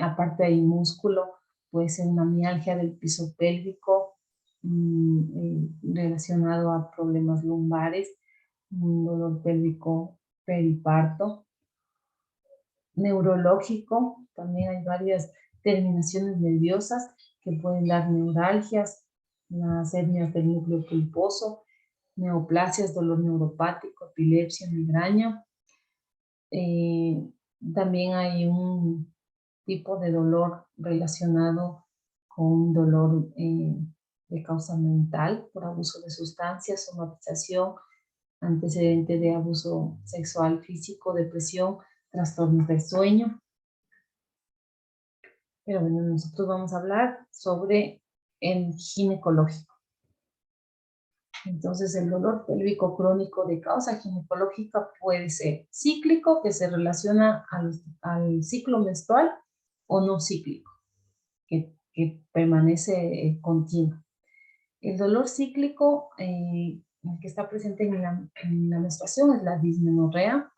Aparte hay músculo, puede ser una mialgia del piso pélvico relacionado a problemas lumbares, un dolor pélvico periparto. Neurológico, también hay varias terminaciones nerviosas que pueden dar neuralgias, las hernias del núcleo pulposo, neoplasias, dolor neuropático, epilepsia, migraña. También hay un tipo de dolor relacionado con dolor de causa mental por abuso de sustancias, somatización, antecedente de abuso sexual físico, depresión, trastornos del sueño. Pero bueno, nosotros vamos a hablar sobre el ginecológico. Entonces, el dolor pélvico crónico de causa ginecológica puede ser cíclico, que se relaciona al ciclo menstrual, o no cíclico, que permanece continuo. El dolor cíclico, el que está presente en la menstruación, es la dismenorrea.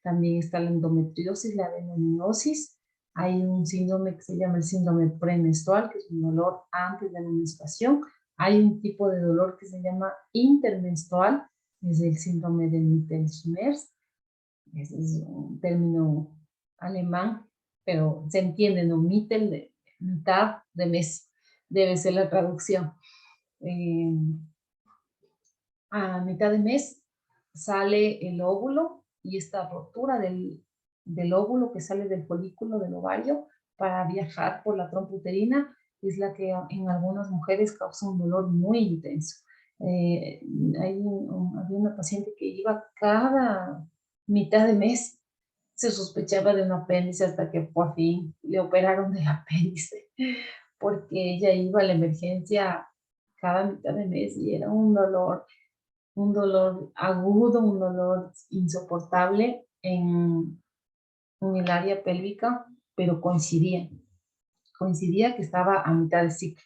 También está la endometriosis, la adenomiosis. Hay un síndrome que se llama el síndrome premenstrual, que es un dolor antes de la menstruación. Hay un tipo de dolor que se llama intermenstrual, es el síndrome de Mittel-Schmerz. Ese es un término alemán, pero se entiende, ¿no? Mittel, de mitad de mes, debe ser la traducción. A mitad de mes sale el óvulo y esta rotura del óvulo que sale del folículo del ovario para viajar por la trompa uterina es la que en algunas mujeres causa un dolor muy intenso. Había una paciente que iba cada mitad de mes, se sospechaba de un apéndice hasta que por fin le operaron del apéndice, porque ella iba a la emergencia cada mitad de mes y era un dolor agudo, un dolor insoportable en el área pélvica, pero coincidía que estaba a mitad de ciclo.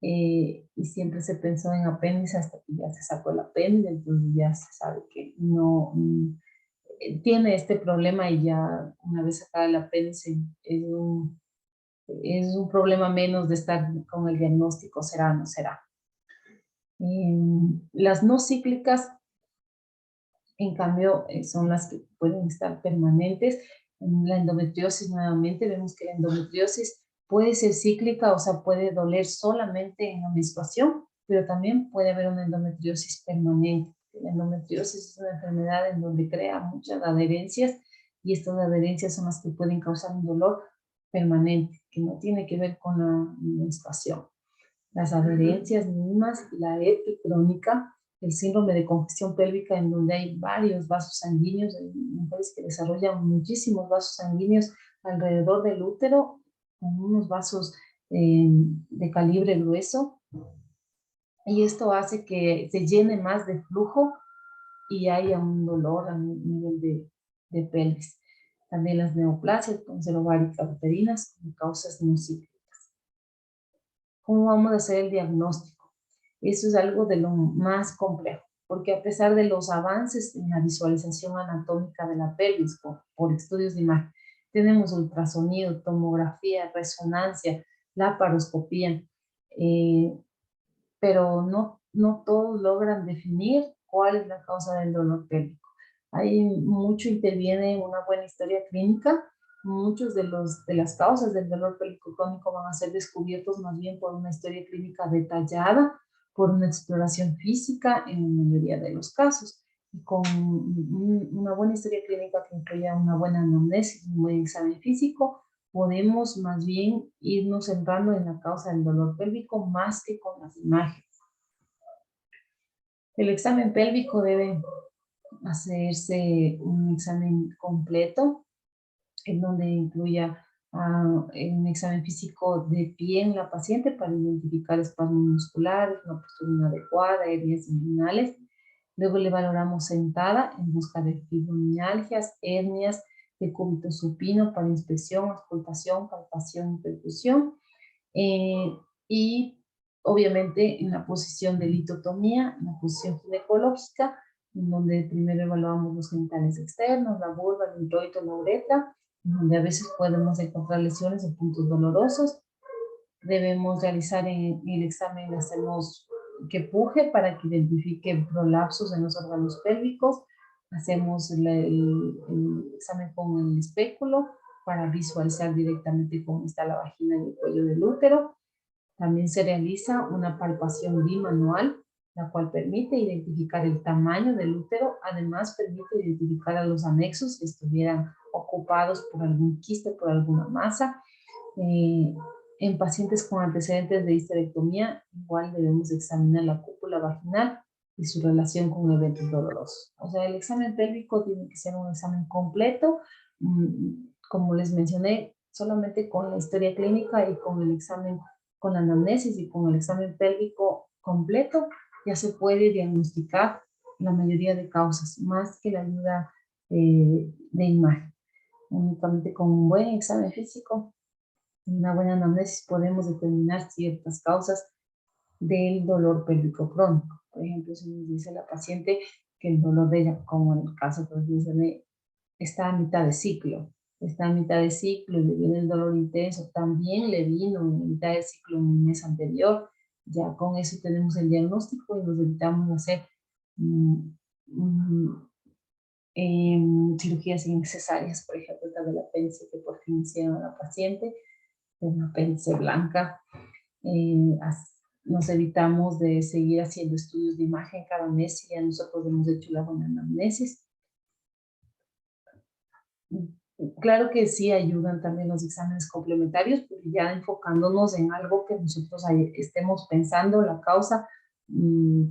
Y siempre se pensó en apéndice hasta que ya se sacó el apéndice, entonces ya se sabe que no tiene este problema, y ya una vez sacada el apéndice es un problema menos de estar con el diagnóstico, será o no será. Las no cíclicas, en cambio, son las que pueden estar permanentes. La endometriosis, nuevamente, vemos que la endometriosis puede ser cíclica, o sea, puede doler solamente en la menstruación, pero también puede haber una endometriosis permanente. La endometriosis es una enfermedad en donde crea muchas adherencias, y estas adherencias son las que pueden causar un dolor permanente, que no tiene que ver con la menstruación. Las adherencias mismas, la epicrónica, el síndrome de congestión pélvica, en donde hay varios vasos sanguíneos, hay mujeres que desarrollan muchísimos vasos sanguíneos alrededor del útero, con unos vasos de calibre grueso, y esto hace que se llene más de flujo y haya un dolor a nivel de pelvis. También las neoplasias pueden ser ováricas uterinas con causas no cíclicas. ¿Cómo vamos a hacer el diagnóstico? Eso es algo de lo más complejo, porque a pesar de los avances en la visualización anatómica de la pelvis por estudios de imagen, tenemos ultrasonido, tomografía, resonancia, laparoscopía, pero no todos logran definir cuál es la causa del dolor pélvico. Mucho interviene una buena historia clínica. Muchos de las causas del dolor pélvico crónico van a ser descubiertos más bien por una historia clínica detallada, por una exploración física en la mayoría de los casos, y con una buena historia clínica que incluya una buena anamnesis, un buen examen físico, podemos más bien irnos centrando en la causa del dolor pélvico más que con las imágenes. El examen pélvico debe hacerse un examen completo en donde incluya un examen físico de pie en la paciente para identificar espasmos musculares, una postura inadecuada, hernias inguinales. Luego le valoramos sentada en busca de fibromialgias, hernias, decúbito supino para inspección, auscultación, palpación y percusión. Y obviamente en la posición de litotomía, en la posición ginecológica, en donde primero evaluamos los genitales externos, la vulva, el introito, la uretra, donde a veces podemos encontrar lesiones o puntos dolorosos. Debemos realizar en el examen, hacemos que puje para que identifique prolapsos en los órganos pélvicos. Hacemos el examen con el espéculo para visualizar directamente cómo está la vagina y el cuello del útero. También se realiza una palpación bimanual, la cual permite identificar el tamaño del útero. Además, permite identificar a los anexos que estuvieran ocupados por algún quiste, por alguna masa. En pacientes con antecedentes de histerectomía, igual debemos examinar la cúpula vaginal y su relación con eventos dolorosos. O sea, el examen pélvico tiene que ser un examen completo, como les mencioné, solamente con la historia clínica y con el examen, con la anamnesis y con el examen pélvico completo, ya se puede diagnosticar la mayoría de causas, más que la ayuda de imagen. Únicamente con un buen examen físico, una buena anamnesis, podemos determinar ciertas causas del dolor pélvico crónico. Por ejemplo, si nos dice la paciente que el dolor de ella, como en el caso que mencioné, está a mitad de ciclo, y le viene el dolor intenso, también le vino en mitad de ciclo en el mes anterior, ya con eso tenemos el diagnóstico y nos evitamos hacer cirugías innecesarias, por ejemplo, la del apéndice que por fin hicieron a la paciente, una apéndice blanca. Nos evitamos de seguir haciendo estudios de imagen cada mes y ya nosotros hemos hecho la buena anamnesis. Claro que sí ayudan también los exámenes complementarios, pero ya enfocándonos en algo que nosotros estemos pensando, la causa,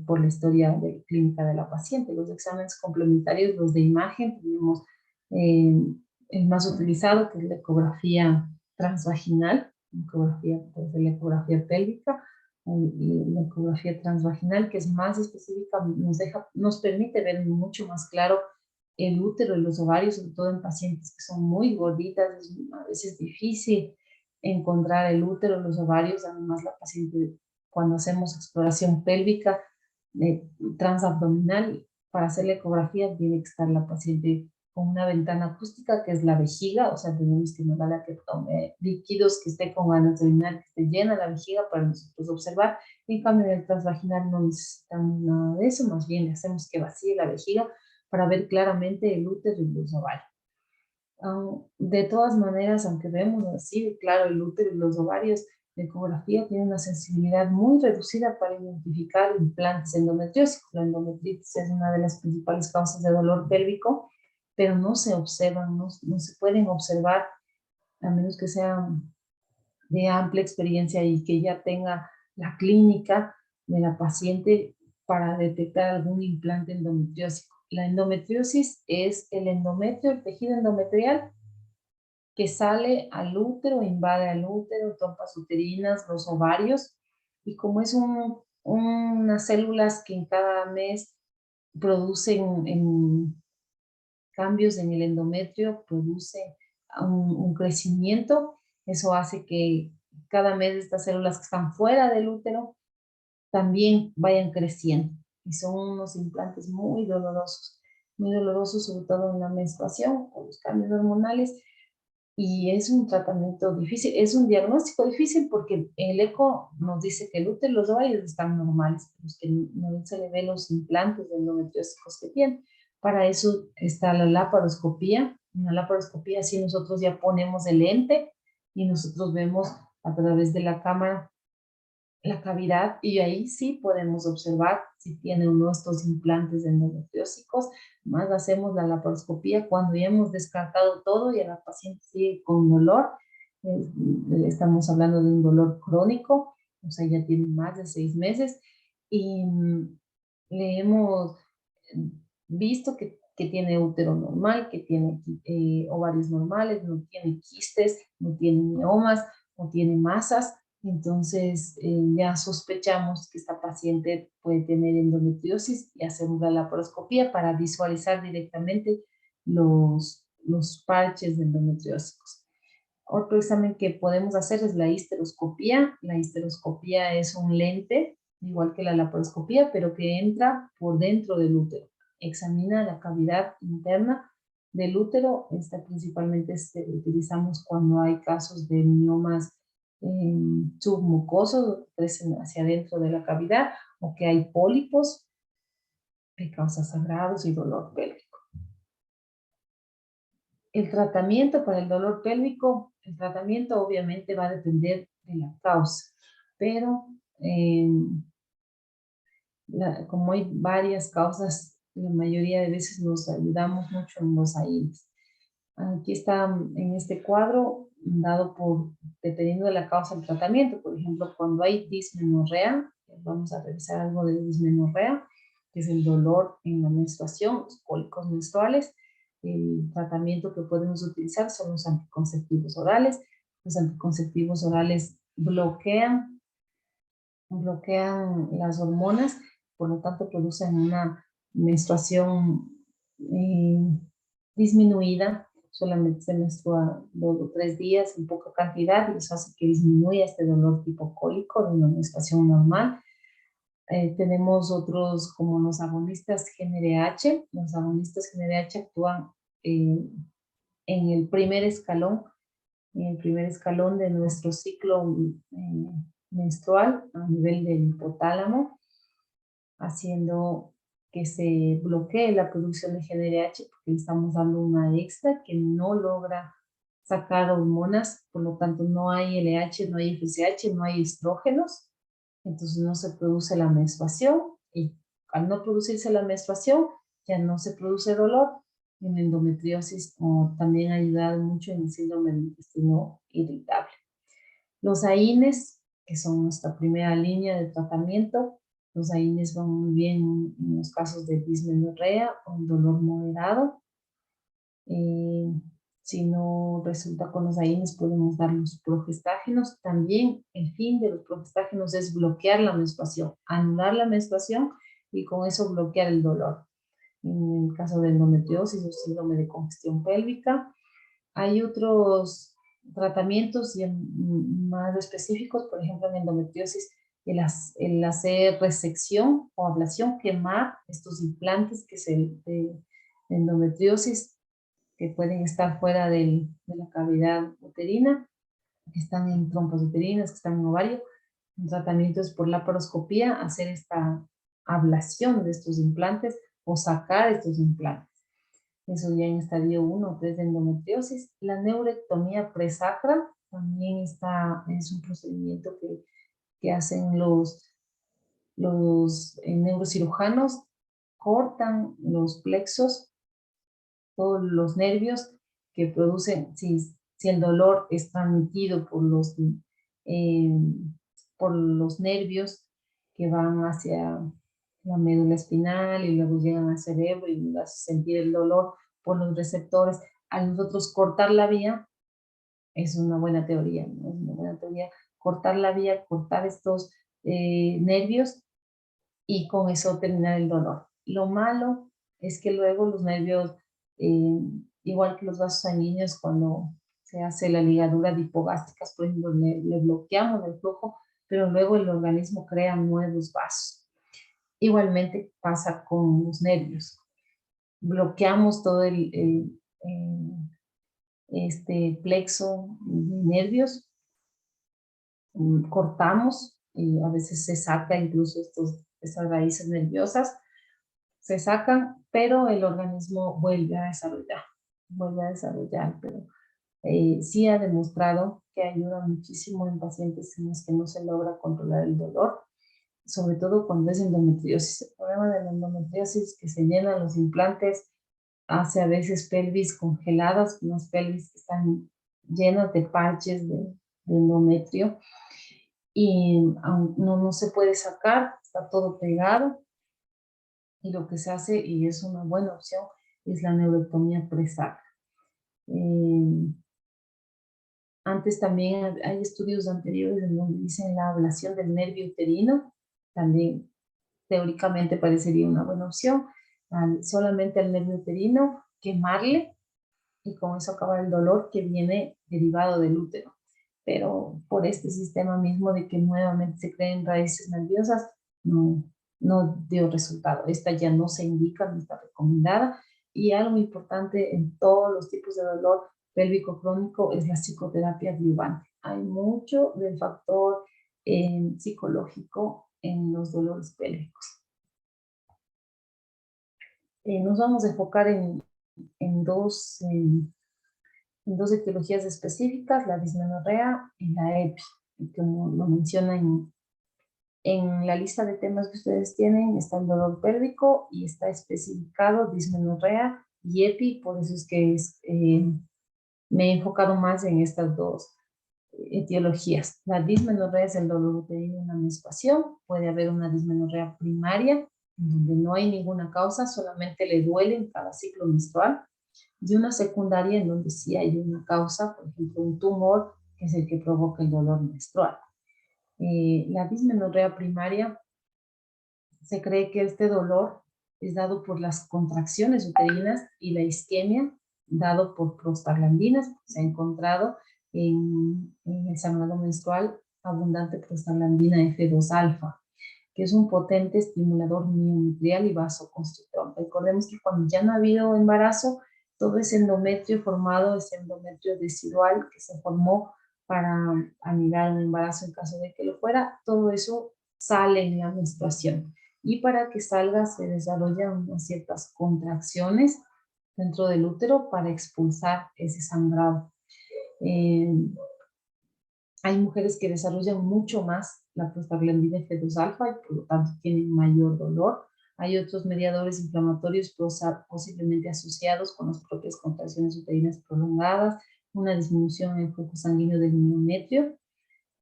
por la historia clínica de la paciente. Los exámenes complementarios, los de imagen, tenemos el más utilizado, que es la ecografía transvaginal, la ecografía pélvica, y la ecografía transvaginal, que es más específica, nos permite ver mucho más claro el útero y los ovarios, sobre todo en pacientes que son muy gorditas. Es a veces difícil encontrar el útero, los ovarios. Además, la paciente, cuando hacemos exploración pélvica transabdominal, para hacer la ecografía tiene que estar la paciente con una ventana acústica, que es la vejiga, o sea, tenemos que mandar a que tome líquidos, que esté con ganas de orinar, que esté llena la vejiga para nosotros observar. En cambio, en el transvaginal no necesitamos nada de eso, más bien le hacemos que vacíe la vejiga para ver claramente el útero y los ovarios. De todas maneras, aunque vemos así, claro, el útero y los ovarios, la ecografía tiene una sensibilidad muy reducida para identificar implantes endometriósicos. La endometritis es una de las principales causas de dolor pélvico, pero no se observan, no se pueden observar, a menos que sean de amplia experiencia y que ya tenga la clínica de la paciente para detectar algún implante endometriósico. La endometriosis es el endometrio, el tejido endometrial que sale al útero, invade al útero, trompas uterinas, los ovarios, y como es unas células que en cada mes producen cambios en el endometrio, produce un crecimiento. Eso hace que cada mes estas células que están fuera del útero también vayan creciendo. Y son unos implantes muy dolorosos sobre todo en la menstruación, con los cambios hormonales. Y es un tratamiento difícil, es un diagnóstico difícil porque el eco nos dice que el útero y los ovarios están normales, pero es que no se le ve los implantes endometriósicos que tiene. Para eso está la laparoscopía. En la laparoscopía sí nosotros ya ponemos el lente y nosotros vemos a través de la cámara la cavidad y ahí sí podemos observar si tiene uno de estos implantes endometriósicos. Más hacemos la laparoscopía cuando ya hemos descartado todo y la paciente sigue con dolor. Estamos hablando de un dolor crónico, o sea, ya tiene más de 6 meses y le hemos visto que tiene útero normal, que tiene ovarios normales, no tiene quistes, no tiene miomas, no tiene masas. Entonces ya sospechamos que esta paciente puede tener endometriosis y hacemos la laparoscopía para visualizar directamente los parches de endometriósicos. Otro examen que podemos hacer es la histeroscopía. La histeroscopía es un lente, igual que la laparoscopía, pero que entra por dentro del útero. Examina la cavidad interna del útero. Esta principalmente utilizamos cuando hay casos de miomas submucosos que crecen hacia adentro de la cavidad, o que hay pólipos que causan sangrados y dolor pélvico. El tratamiento para el dolor pélvico, el tratamiento obviamente va a depender de la causa, pero como hay varias causas, la mayoría de veces nos ayudamos mucho en los AINES. Aquí está en este cuadro dado dependiendo de la causa del tratamiento. Por ejemplo, cuando hay dismenorrea, vamos a revisar algo de dismenorrea, que es el dolor en la menstruación, los cólicos menstruales. El tratamiento que podemos utilizar son los anticonceptivos orales. Los anticonceptivos orales bloquean las hormonas, por lo tanto producen una menstruación disminuida. Solamente se menstrua 2 o 3 días en poca cantidad, y eso hace que disminuya este dolor tipo cólico de una menstruación normal. Tenemos otros como los agonistas GnRH. Los agonistas GnRH actúan en el primer escalón de nuestro ciclo menstrual a nivel del hipotálamo, haciendo que se bloquee la producción de GnRH, porque le estamos dando una extra que no logra sacar hormonas. Por lo tanto no hay LH, no hay FSH, no hay estrógenos, entonces no se produce la menstruación, y al no producirse la menstruación ya no se produce dolor. En endometriosis también ha ayudado mucho en el síndrome del intestino irritable. Los AINES, que son nuestra primera línea de tratamiento, los AINES van muy bien en los casos de dismenorrea o dolor moderado. Si no resulta con los AINES, podemos dar los progestágenos. También el fin de los progestágenos es bloquear la menstruación, anular la menstruación y con eso bloquear el dolor. En el caso de endometriosis o síndrome de congestión pélvica, hay otros tratamientos más específicos. Por ejemplo, en endometriosis, el hacer resección o ablación, quemar estos implantes de endometriosis que pueden estar fuera de la cavidad uterina, que están en trompas uterinas, que están en ovario. Un tratamiento es por laparoscopía, hacer esta ablación de estos implantes o sacar estos implantes. Eso ya en estadio 1 o 3 de endometriosis. La neurectomía presacra también es un procedimiento que hacen los neurocirujanos. Cortan los plexos, todos los nervios que producen, si el dolor es transmitido por los nervios que van hacia la médula espinal y luego llegan al cerebro y nos hace sentir el dolor por los receptores. Al nosotros cortar la vía, es una buena teoría, ¿no? Es una buena teoría cortar la vía, cortar estos nervios, y con eso terminar el dolor. Lo malo es que luego los nervios, igual que los vasos sanguíneos, cuando se hace la ligadura de hipogástricas, por ejemplo, le bloqueamos el flujo, pero luego el organismo crea nuevos vasos. Igualmente pasa con los nervios. Bloqueamos todo este plexo de nervios, cortamos, y a veces se saca incluso estas raíces nerviosas, se sacan, pero el organismo vuelve a desarrollar, pero sí ha demostrado que ayuda muchísimo en pacientes en los que no se logra controlar el dolor, sobre todo cuando es endometriosis. El problema de la endometriosis es que se llenan los implantes, hace a veces pelvis congeladas, unas pelvis que están llenas de parches de endometrio, y no se puede sacar, está todo pegado, y lo que se hace, y es una buena opción, es la neurectomía presacra. Antes también hay estudios anteriores en donde dicen la ablación del nervio uterino, también teóricamente parecería una buena opción, solamente al nervio uterino, quemarle y con eso acabar el dolor que viene derivado del útero. Pero por este sistema mismo de que nuevamente se creen raíces nerviosas, no dio resultado. Esta ya no se indica, no está recomendada. Y algo importante en todos los tipos de dolor pélvico crónico es la psicoterapia adyuvante. Hay mucho del factor psicológico en los dolores pélvicos. Nos vamos a enfocar en dos etiologías específicas, la dismenorrea y la EPI, y como lo mencionan en la lista de temas que ustedes tienen, está el dolor pélvico y está especificado dismenorrea y EPI, por eso es que me he enfocado más en estas dos etiologías. La dismenorrea es el dolor uterino en la menstruación, puede haber una dismenorrea primaria, donde no hay ninguna causa, solamente le duele en cada ciclo menstrual, y una secundaria en donde sí hay una causa, por ejemplo, un tumor, que es el que provoca el dolor menstrual. La dismenorrea primaria, se cree que este dolor es dado por las contracciones uterinas y la isquemia, dado por prostaglandinas. Se ha encontrado en el sangrado menstrual abundante prostaglandina F2-alfa, que es un potente estimulador miometrial y vasoconstrictor. Recordemos que cuando ya no ha habido embarazo, todo ese endometrio formado, ese endometrio residual que se formó para anidar un embarazo en caso de que lo fuera, todo eso sale en la menstruación. Y para que salga se desarrollan unas ciertas contracciones dentro del útero para expulsar ese sangrado. Hay mujeres que desarrollan mucho más la prostaglandina F2-alfa y por lo tanto tienen mayor dolor. Hay otros mediadores inflamatorios posiblemente asociados con las propias contracciones uterinas prolongadas, una disminución en el flujo sanguíneo del miometrio.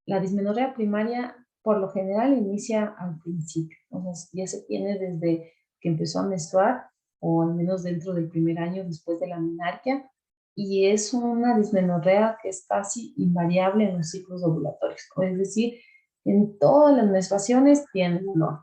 La dismenorrea primaria por lo general inicia al principio, o sea, ya se tiene desde que empezó a menstruar o al menos dentro del primer año después de la menarquia, y es una dismenorrea que es casi invariable en los ciclos ovulatorios, es decir, en todas las menstruaciones tienen dolor.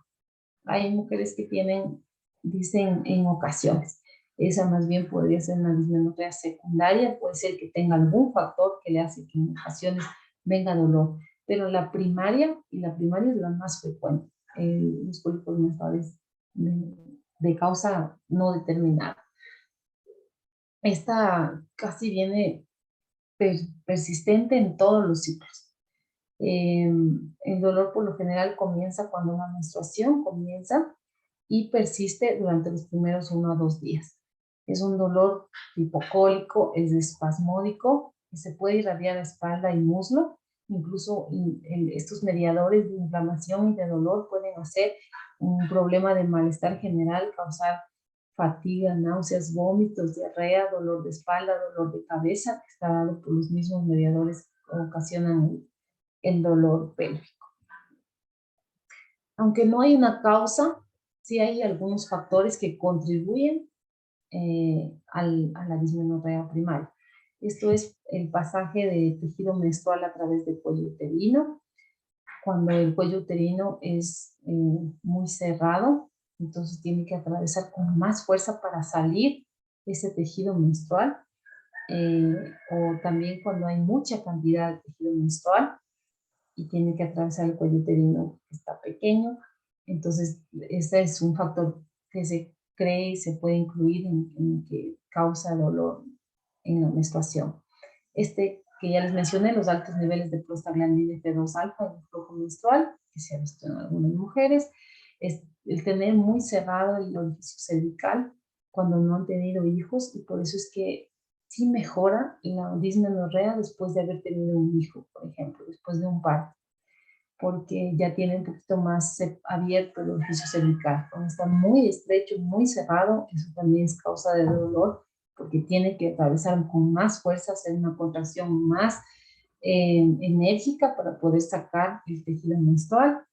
Hay mujeres que tienen, dicen en ocasiones, esa más bien podría ser una dismenorrea secundaria, puede ser que tenga algún factor que le hace que en ocasiones venga dolor, pero la primaria, y la primaria es la más frecuente, los cólicos menstruales de causa no determinada. Esta casi viene persistente en todos los ciclos. El dolor por lo general comienza cuando la menstruación comienza y persiste durante los primeros 1 a 2 días. Es un dolor hipocólico, es espasmódico, y se puede irradiar a espalda y muslo. Incluso estos mediadores de inflamación y de dolor pueden hacer un problema de malestar general, causar fatiga, náuseas, vómitos, diarrea, dolor de espalda, dolor de cabeza, que está dado por los mismos mediadores que ocasionan el dolor pélvico. Aunque no hay una causa, sí hay algunos factores que contribuyen a la dismenorrea primaria. Esto es el pasaje de tejido menstrual a través del cuello uterino. Cuando el cuello uterino es muy cerrado, entonces tiene que atravesar con más fuerza para salir ese tejido menstrual. O también cuando hay mucha cantidad de tejido menstrual y tiene que atravesar el cuello uterino que está pequeño. Entonces, este es un factor que se cree y se puede incluir en que causa dolor en la menstruación. Este que ya les mencioné, los altos niveles de prostaglandina F2-alfa en el flujo menstrual, que se ha visto en algunas mujeres, es el tener muy cerrado el orificio cervical cuando no han tenido hijos, y por eso es que sí mejora la dismenorrea después de haber tenido un hijo, por ejemplo, después de un parto, porque ya tiene un poquito más abierto el orificio cervical. Cuando está muy estrecho, muy cerrado, eso también es causa de dolor, porque tiene que atravesar con más fuerza, hacer una contracción más enérgica para poder sacar el tejido menstrual.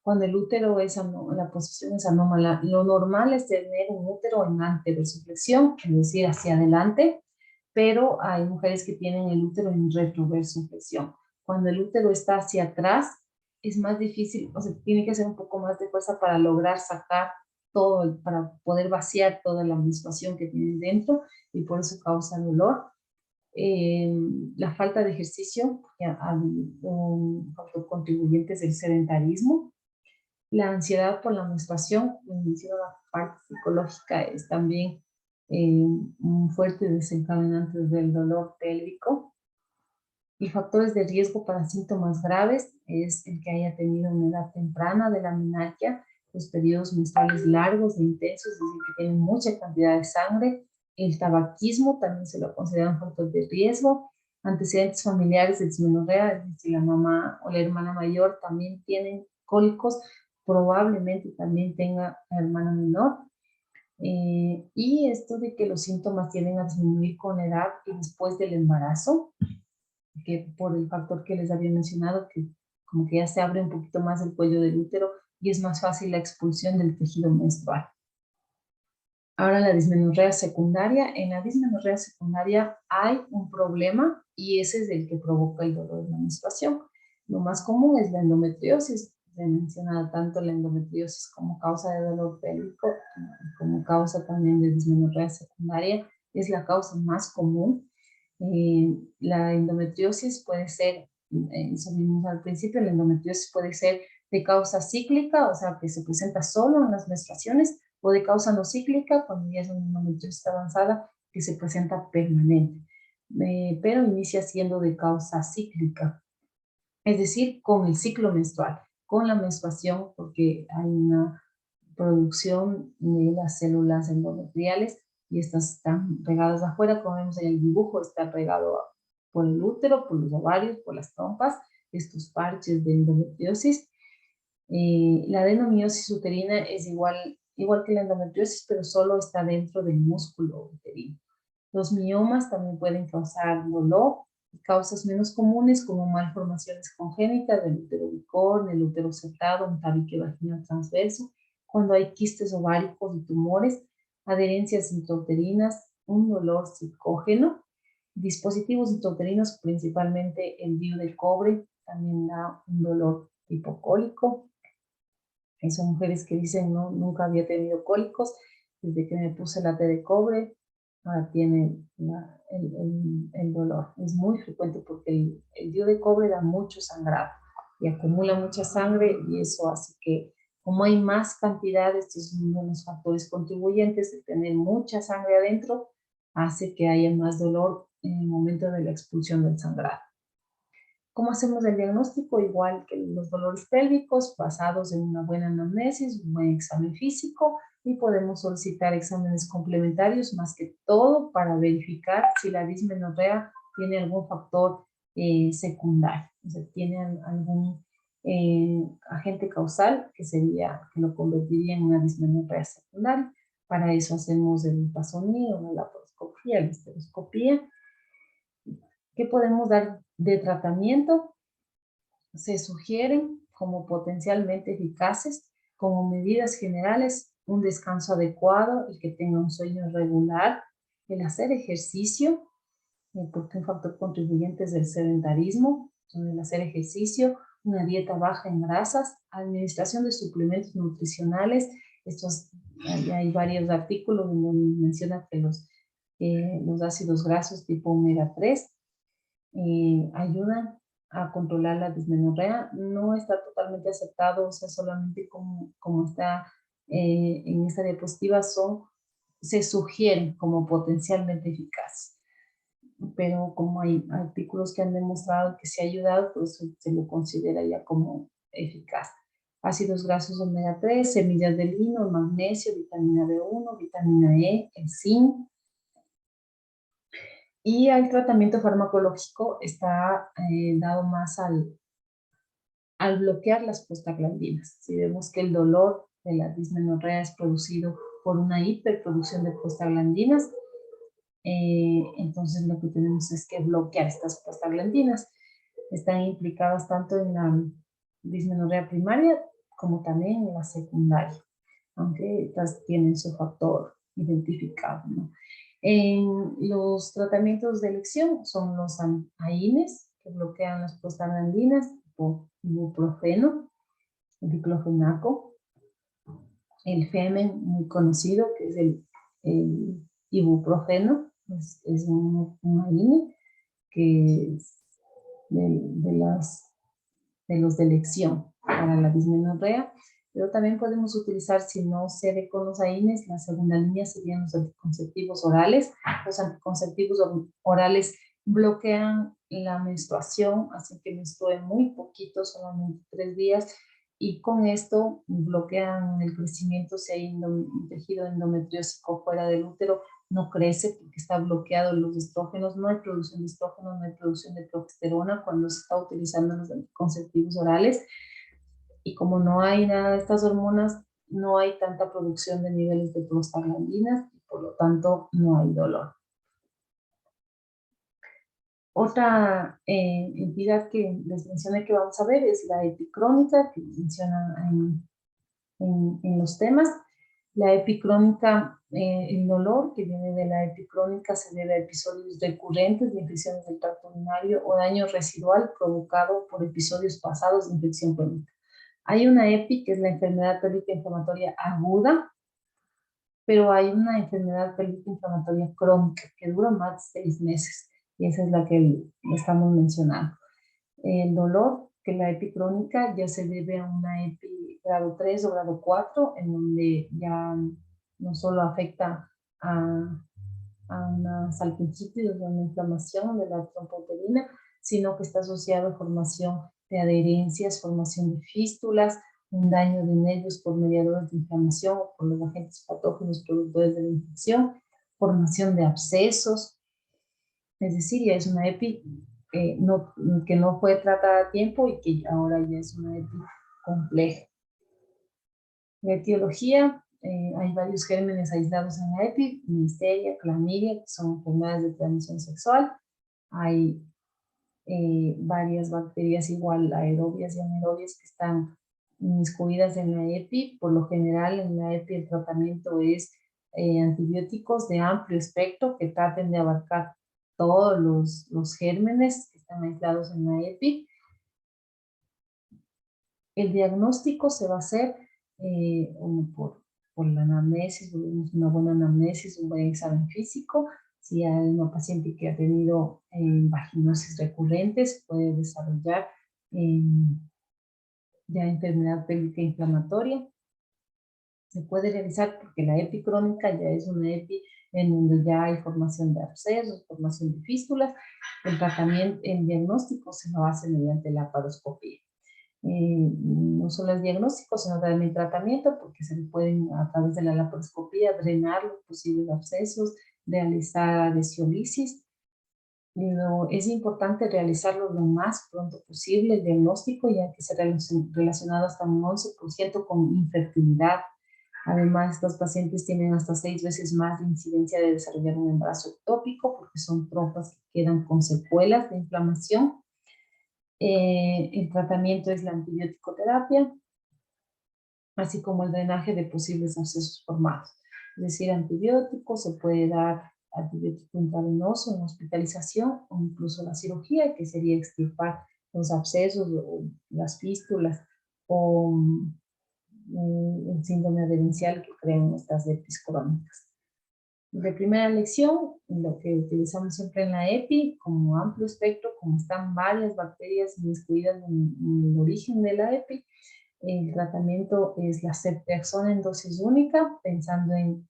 Cuando el útero es la posición es anómala, lo normal es tener un útero en anteversoflexión, es decir, hacia adelante, pero hay mujeres que tienen el útero en retroversoflexión. Cuando el útero está hacia atrás, es más difícil, o sea, tiene que hacer un poco más de fuerza para lograr sacar todo, para poder vaciar toda la menstruación que tiene dentro, y por eso causa dolor. La falta de ejercicio, un factor contribuyente es el sedentarismo. La ansiedad por la menstruación, menciono la parte psicológica, es también un fuerte desencadenante del dolor pélvico. Y factores de riesgo para síntomas graves es el que haya tenido una edad temprana de la menarquia, los periodos menstruales largos e intensos, es decir, que tienen mucha cantidad de sangre. El tabaquismo también se lo considera un factor de riesgo. Antecedentes familiares de dismenorrea, es decir, la mamá o la hermana mayor también tienen cólicos, probablemente también tenga la hermana menor. Y esto de que los síntomas tienden a disminuir con la edad y después del embarazo, que por el factor que les había mencionado, que como que ya se abre un poquito más el cuello del útero y es más fácil la expulsión del tejido menstrual. Ahora la dismenorrea secundaria. En la dismenorrea secundaria hay un problema y ese es el que provoca el dolor de la menstruación. Lo más común es la endometriosis. Se ha mencionado tanto la endometriosis como causa de dolor pélvico, como causa también de dismenorrea secundaria. Es la causa más común. La endometriosis puede ser, eso vimos al principio, la endometriosis puede ser de causa cíclica, o sea, que se presenta solo en las menstruaciones, o de causa no cíclica, cuando ya es una endometriosis avanzada, que se presenta permanente, pero inicia siendo de causa cíclica, es decir, con el ciclo menstrual, con la menstruación, porque hay una producción de las células endometriales y estas están pegadas afuera, como vemos en el dibujo, está pegado por el útero, por los ovarios, por las trompas, estos parches de endometriosis. La adenomiosis uterina es igual que la endometriosis, pero solo está dentro del músculo uterino. Los miomas también pueden causar dolor, causas menos comunes como malformaciones congénitas del útero bicornio, el útero septado, un tabique vaginal transverso, cuando hay quistes ováricos y tumores, adherencias intrauterinas, un dolor psicógeno, dispositivos intrauterinos, principalmente el DIU de cobre, también da un dolor hipocólico. Son mujeres que dicen, no, nunca había tenido cólicos, desde que me puse la T de cobre, ahora tiene el dolor. Es muy frecuente porque el DIU de cobre da mucho sangrado y acumula mucha sangre y eso hace que, como hay más cantidad, estos son uno de los factores contribuyentes de tener mucha sangre adentro, hace que haya más dolor en el momento de la expulsión del sangrado. ¿Cómo hacemos el diagnóstico? Igual que los dolores pélvicos, basados en una buena anamnesis, un buen examen físico, y podemos solicitar exámenes complementarios, más que todo para verificar si la dismenorrea tiene algún factor secundario, o sea, tiene algún agente causal que lo convertiría en una dismenorrea secundaria. Para eso hacemos el ultrasonido, la laparoscopía, la histeroscopía. ¿Qué podemos dar de tratamiento? Se sugieren como potencialmente eficaces, como medidas generales, un descanso adecuado, el que tenga un sueño regular, el hacer ejercicio, porque un factor contribuyente es el sedentarismo, el hacer ejercicio, una dieta baja en grasas, administración de suplementos nutricionales. Hay varios artículos donde menciona que los ácidos grasos tipo omega 3 ayudan a controlar la dismenorrea. No está totalmente aceptado, o sea, solamente como está en esta diapositiva, se sugieren como potencialmente eficaces. Pero como hay artículos que han demostrado que se ha ayudado, pues se lo considera ya como eficaz. Ácidos grasos omega 3, semillas de lino, magnesio, vitamina B1, vitamina E, el zinc. Y el tratamiento farmacológico está dado más al bloquear las prostaglandinas. Si vemos que el dolor de la dismenorrea es producido por una hiperproducción de prostaglandinas, entonces lo que tenemos es que bloquear estas prostaglandinas. Están implicadas tanto en la dismenorrea primaria como también en la secundaria, aunque estas tienen su factor identificado, ¿no? En los tratamientos de elección son los AINES, que bloquean las prostaglandinas, tipo ibuprofeno, diclofenaco, el FEMEN, muy conocido, que es el ibuprofeno, es un AINE que es de los de elección para la dismenorrea, pero también podemos utilizar, si no se ve con los AINES, la segunda línea serían los anticonceptivos orales. Los anticonceptivos orales bloquean la menstruación, así que menstruen muy poquito, solamente 3 días, y con esto bloquean el crecimiento si hay un tejido endometriósico fuera del útero, no crece porque está bloqueado los estrógenos, no hay producción de estrógenos, no hay producción de progesterona cuando se está utilizando los anticonceptivos orales, y como no hay nada de estas hormonas, no hay tanta producción de niveles de prostaglandinas y por lo tanto no hay dolor. Otra entidad que les mencioné que vamos a ver es la epicrónica, que mencionan en los temas. La epicrónica, el dolor que viene de la epicrónica se debe a episodios recurrentes de infecciones del tracto urinario o daño residual provocado por episodios pasados de infección crónica. Hay una EPI, que es la enfermedad pélvica inflamatoria aguda, pero hay una enfermedad pélvica inflamatoria crónica que dura más de 6 meses, y esa es la que estamos mencionando. El dolor, que la EPI crónica ya se debe a una EPI grado 3 o grado 4, en donde ya no solo afecta a una salpingitis, o una inflamación de la trompa uterina, sino que está asociado a formación de adherencias, formación de fístulas, un daño de nervios por mediadores de inflamación o por los agentes patógenos productores de la infección, formación de abscesos, es decir, ya es una EPI que no fue tratada a tiempo y que ahora ya es una EPI compleja. La etiología, hay varios gérmenes aislados en la EPI, Neisseria, clamidia, que son enfermedades de transmisión sexual. Hay varias bacterias igual aerobias y anaerobias que están inmiscuidas en la EPI. Por lo general en la EPI el tratamiento es antibióticos de amplio espectro que traten de abarcar todos los gérmenes que están aislados en la EPI. El diagnóstico se va a hacer por la anamnesis, una buena anamnesis, un buen examen físico. Si hay una paciente que ha tenido vaginosis recurrentes, puede desarrollar ya enfermedad pélvica inflamatoria. Se puede realizar porque la EPI crónica ya es una EPI en donde ya hay formación de abscesos, formación de fístulas. El tratamiento, el diagnóstico se lo hace mediante la laparoscopía. No solo el diagnóstico, sino también el tratamiento, porque se pueden a través de la laparoscopía drenar los posibles abscesos, realizar adhesiolisis. Es importante realizarlo lo más pronto posible, el diagnóstico, ya que se ha relacionado hasta un 11% con infertilidad. Además, estos pacientes tienen hasta 6 veces más de incidencia de desarrollar un embarazo ectópico, porque son trompas que quedan con secuelas de inflamación. El tratamiento es la antibiótico-terapia, así como el drenaje de posibles abscesos formados. Es decir, antibiótico, se puede dar antibiótico intravenoso en hospitalización o incluso la cirugía, que sería extirpar los abscesos o las fístulas o el síndrome adherencial que crean estas EPIs crónicas. De primera lección, lo que utilizamos siempre en la EPI, como amplio espectro, como están varias bacterias inmiscuidas en el origen de la EPI, el tratamiento es la ceftriaxona en dosis única, pensando en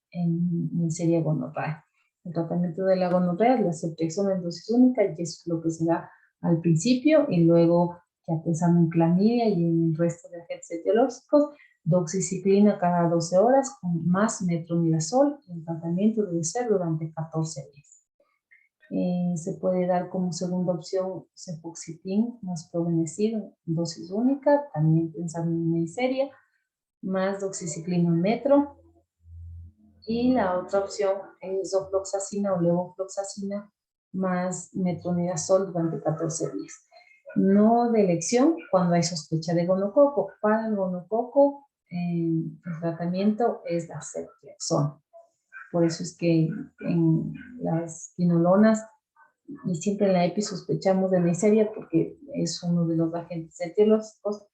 Neisseria gonorrhoeae. El tratamiento de la gonorrea es la ceftriaxona en dosis única, y eso es lo que se da al principio, y luego, ya pensando en clamidia y en el resto de agentes etiológicos, doxiciclina cada 12 horas con más metronidazol. El tratamiento debe ser durante 14 días. Se puede dar como segunda opción cefoxitin más probenecid, dosis única, también pensando en Neisseria, más doxiciclina metro. Y la otra opción es ofloxacina o levofloxacina más metronidazol durante 14 días. no de elección cuando hay sospecha de gonococo. Para el gonococo, el tratamiento es la ceftriaxona. Por eso es que en las quinolonas y siempre en la EPI sospechamos de Neisseria porque es uno de los agentes etiológicos.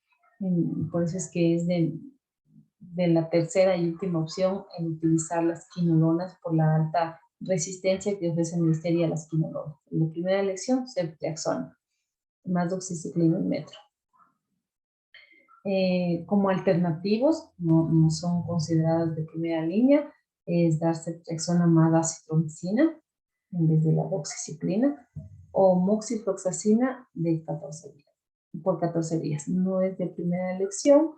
Por eso es que es de la tercera y última opción en utilizar las quinolonas por la alta resistencia que ofrece Neisseria a las quinolonas. En la primera elección, ceftriaxona, más doxiciclina en metro. Como alternativos, no son consideradas de primera línea, es dar ceftriaxona más acitromicina en vez de la doxiciclina, o moxifloxacina de 14 días, por 14 días. No es de primera elección,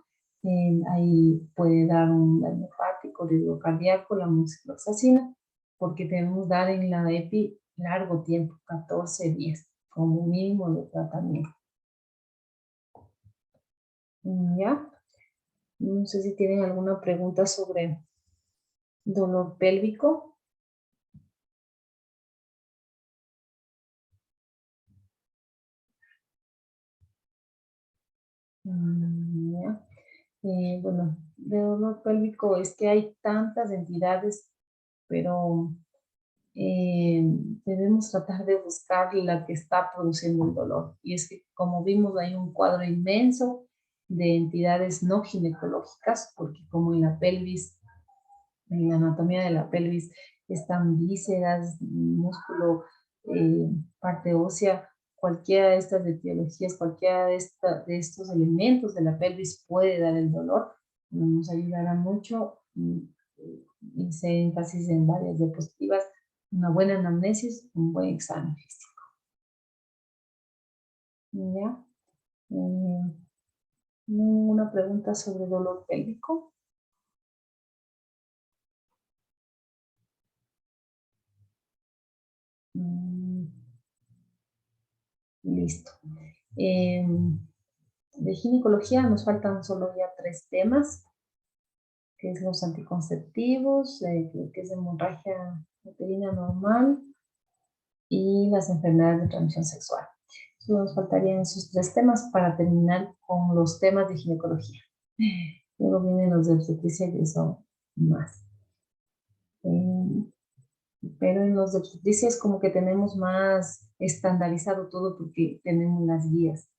ahí puede dar un daño hepático, riesgo cardíaco, la moxifloxacina, porque debemos dar en la EPI largo tiempo, 14 días, como mínimo de tratamiento. ¿Ya? No sé si tienen alguna pregunta sobre dolor pélvico. ¿Ya? Bueno, de dolor pélvico es que hay tantas entidades, pero debemos tratar de buscar la que está produciendo el dolor. Y es que, como vimos, hay un cuadro inmenso de entidades no ginecológicas, porque como en la pelvis, en la anatomía de la pelvis, están vísceras, músculo, parte ósea, cualquiera de estas etiologías, cualquiera de estos elementos de la pelvis puede dar el dolor. Nos ayudará mucho. Hice énfasis en varias diapositivas, una buena anamnesis, un buen examen físico. ¿Ya? ¿Una pregunta sobre dolor pélvico? Listo. De ginecología nos faltan solo ya 3 temas, que es los anticonceptivos, que es hemorragia uterina normal y las enfermedades de transmisión sexual. Solo nos faltarían esos 3 temas para terminar con los temas de ginecología. Luego vienen los de obstetricia que son más. Pero en los de obstetricia es como que tenemos más estandarizado todo porque tenemos las guías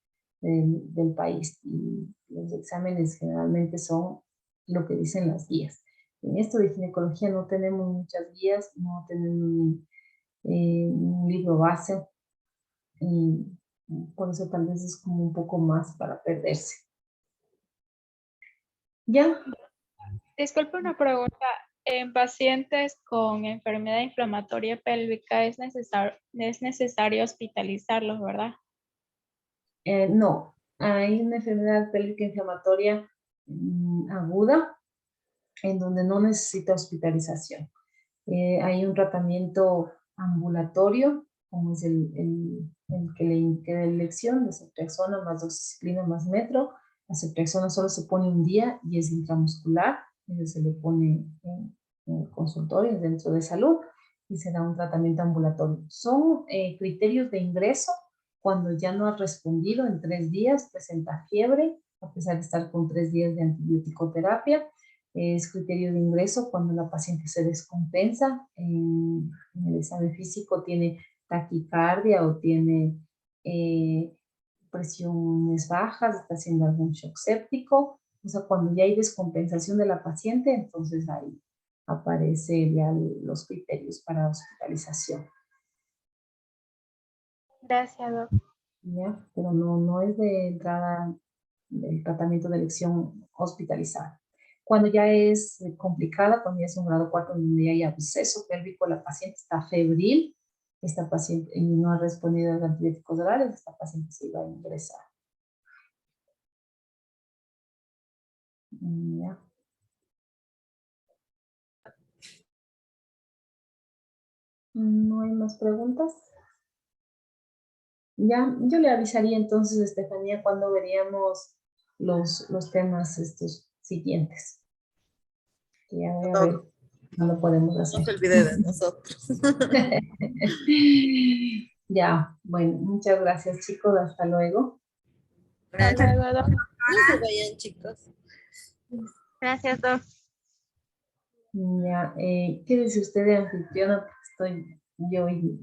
del país y los exámenes generalmente son lo que dicen las guías. En esto de ginecología no tenemos muchas guías, no tenemos un libro base y por eso tal vez es como un poco más para perderse. ¿Ya? Disculpe una pregunta. En pacientes con enfermedad inflamatoria pélvica es necesario hospitalizarlos, ¿verdad? No, hay una enfermedad pélvica inflamatoria aguda en donde no necesita hospitalización. Hay un tratamiento ambulatorio, como es el que le indiqué de elección, de ceftriaxona más doxiciclina más metro. La ceftriaxona solo se pone un día y es intramuscular, se le pone en el consultorio dentro de salud y se da un tratamiento ambulatorio. Son criterios de ingreso cuando ya no ha respondido en 3 días, presenta fiebre, a pesar de estar con 3 días de antibiótico-terapia. Es criterio de ingreso cuando la paciente se descompensa en el examen físico, tiene taquicardia o tiene presiones bajas, está haciendo algún shock séptico. O sea, cuando ya hay descompensación de la paciente, entonces ahí aparece ya los criterios para hospitalización. Gracias, doctor. ¿Ya? Pero no es de entrada del tratamiento de elección hospitalizada. Cuando ya es complicada, cuando ya es un grado 4, donde ya hay absceso pélvico, la paciente está febril, esta paciente y no ha respondido a los antibióticos orales, esta paciente se va a ingresar. ¿Ya? ¿No hay más preguntas? Ya, yo le avisaría entonces, Estefanía, cuando veríamos los temas estos siguientes. Ya voy a ver cuándo podemos hacer. No se olvide de nosotros. Ya, bueno, muchas gracias chicos, hasta luego. Hasta Gracias. luego, doc. No se vayan, chicos. Gracias, doc. Ya, ¿qué dice usted de anfitriona? Porque estoy yo y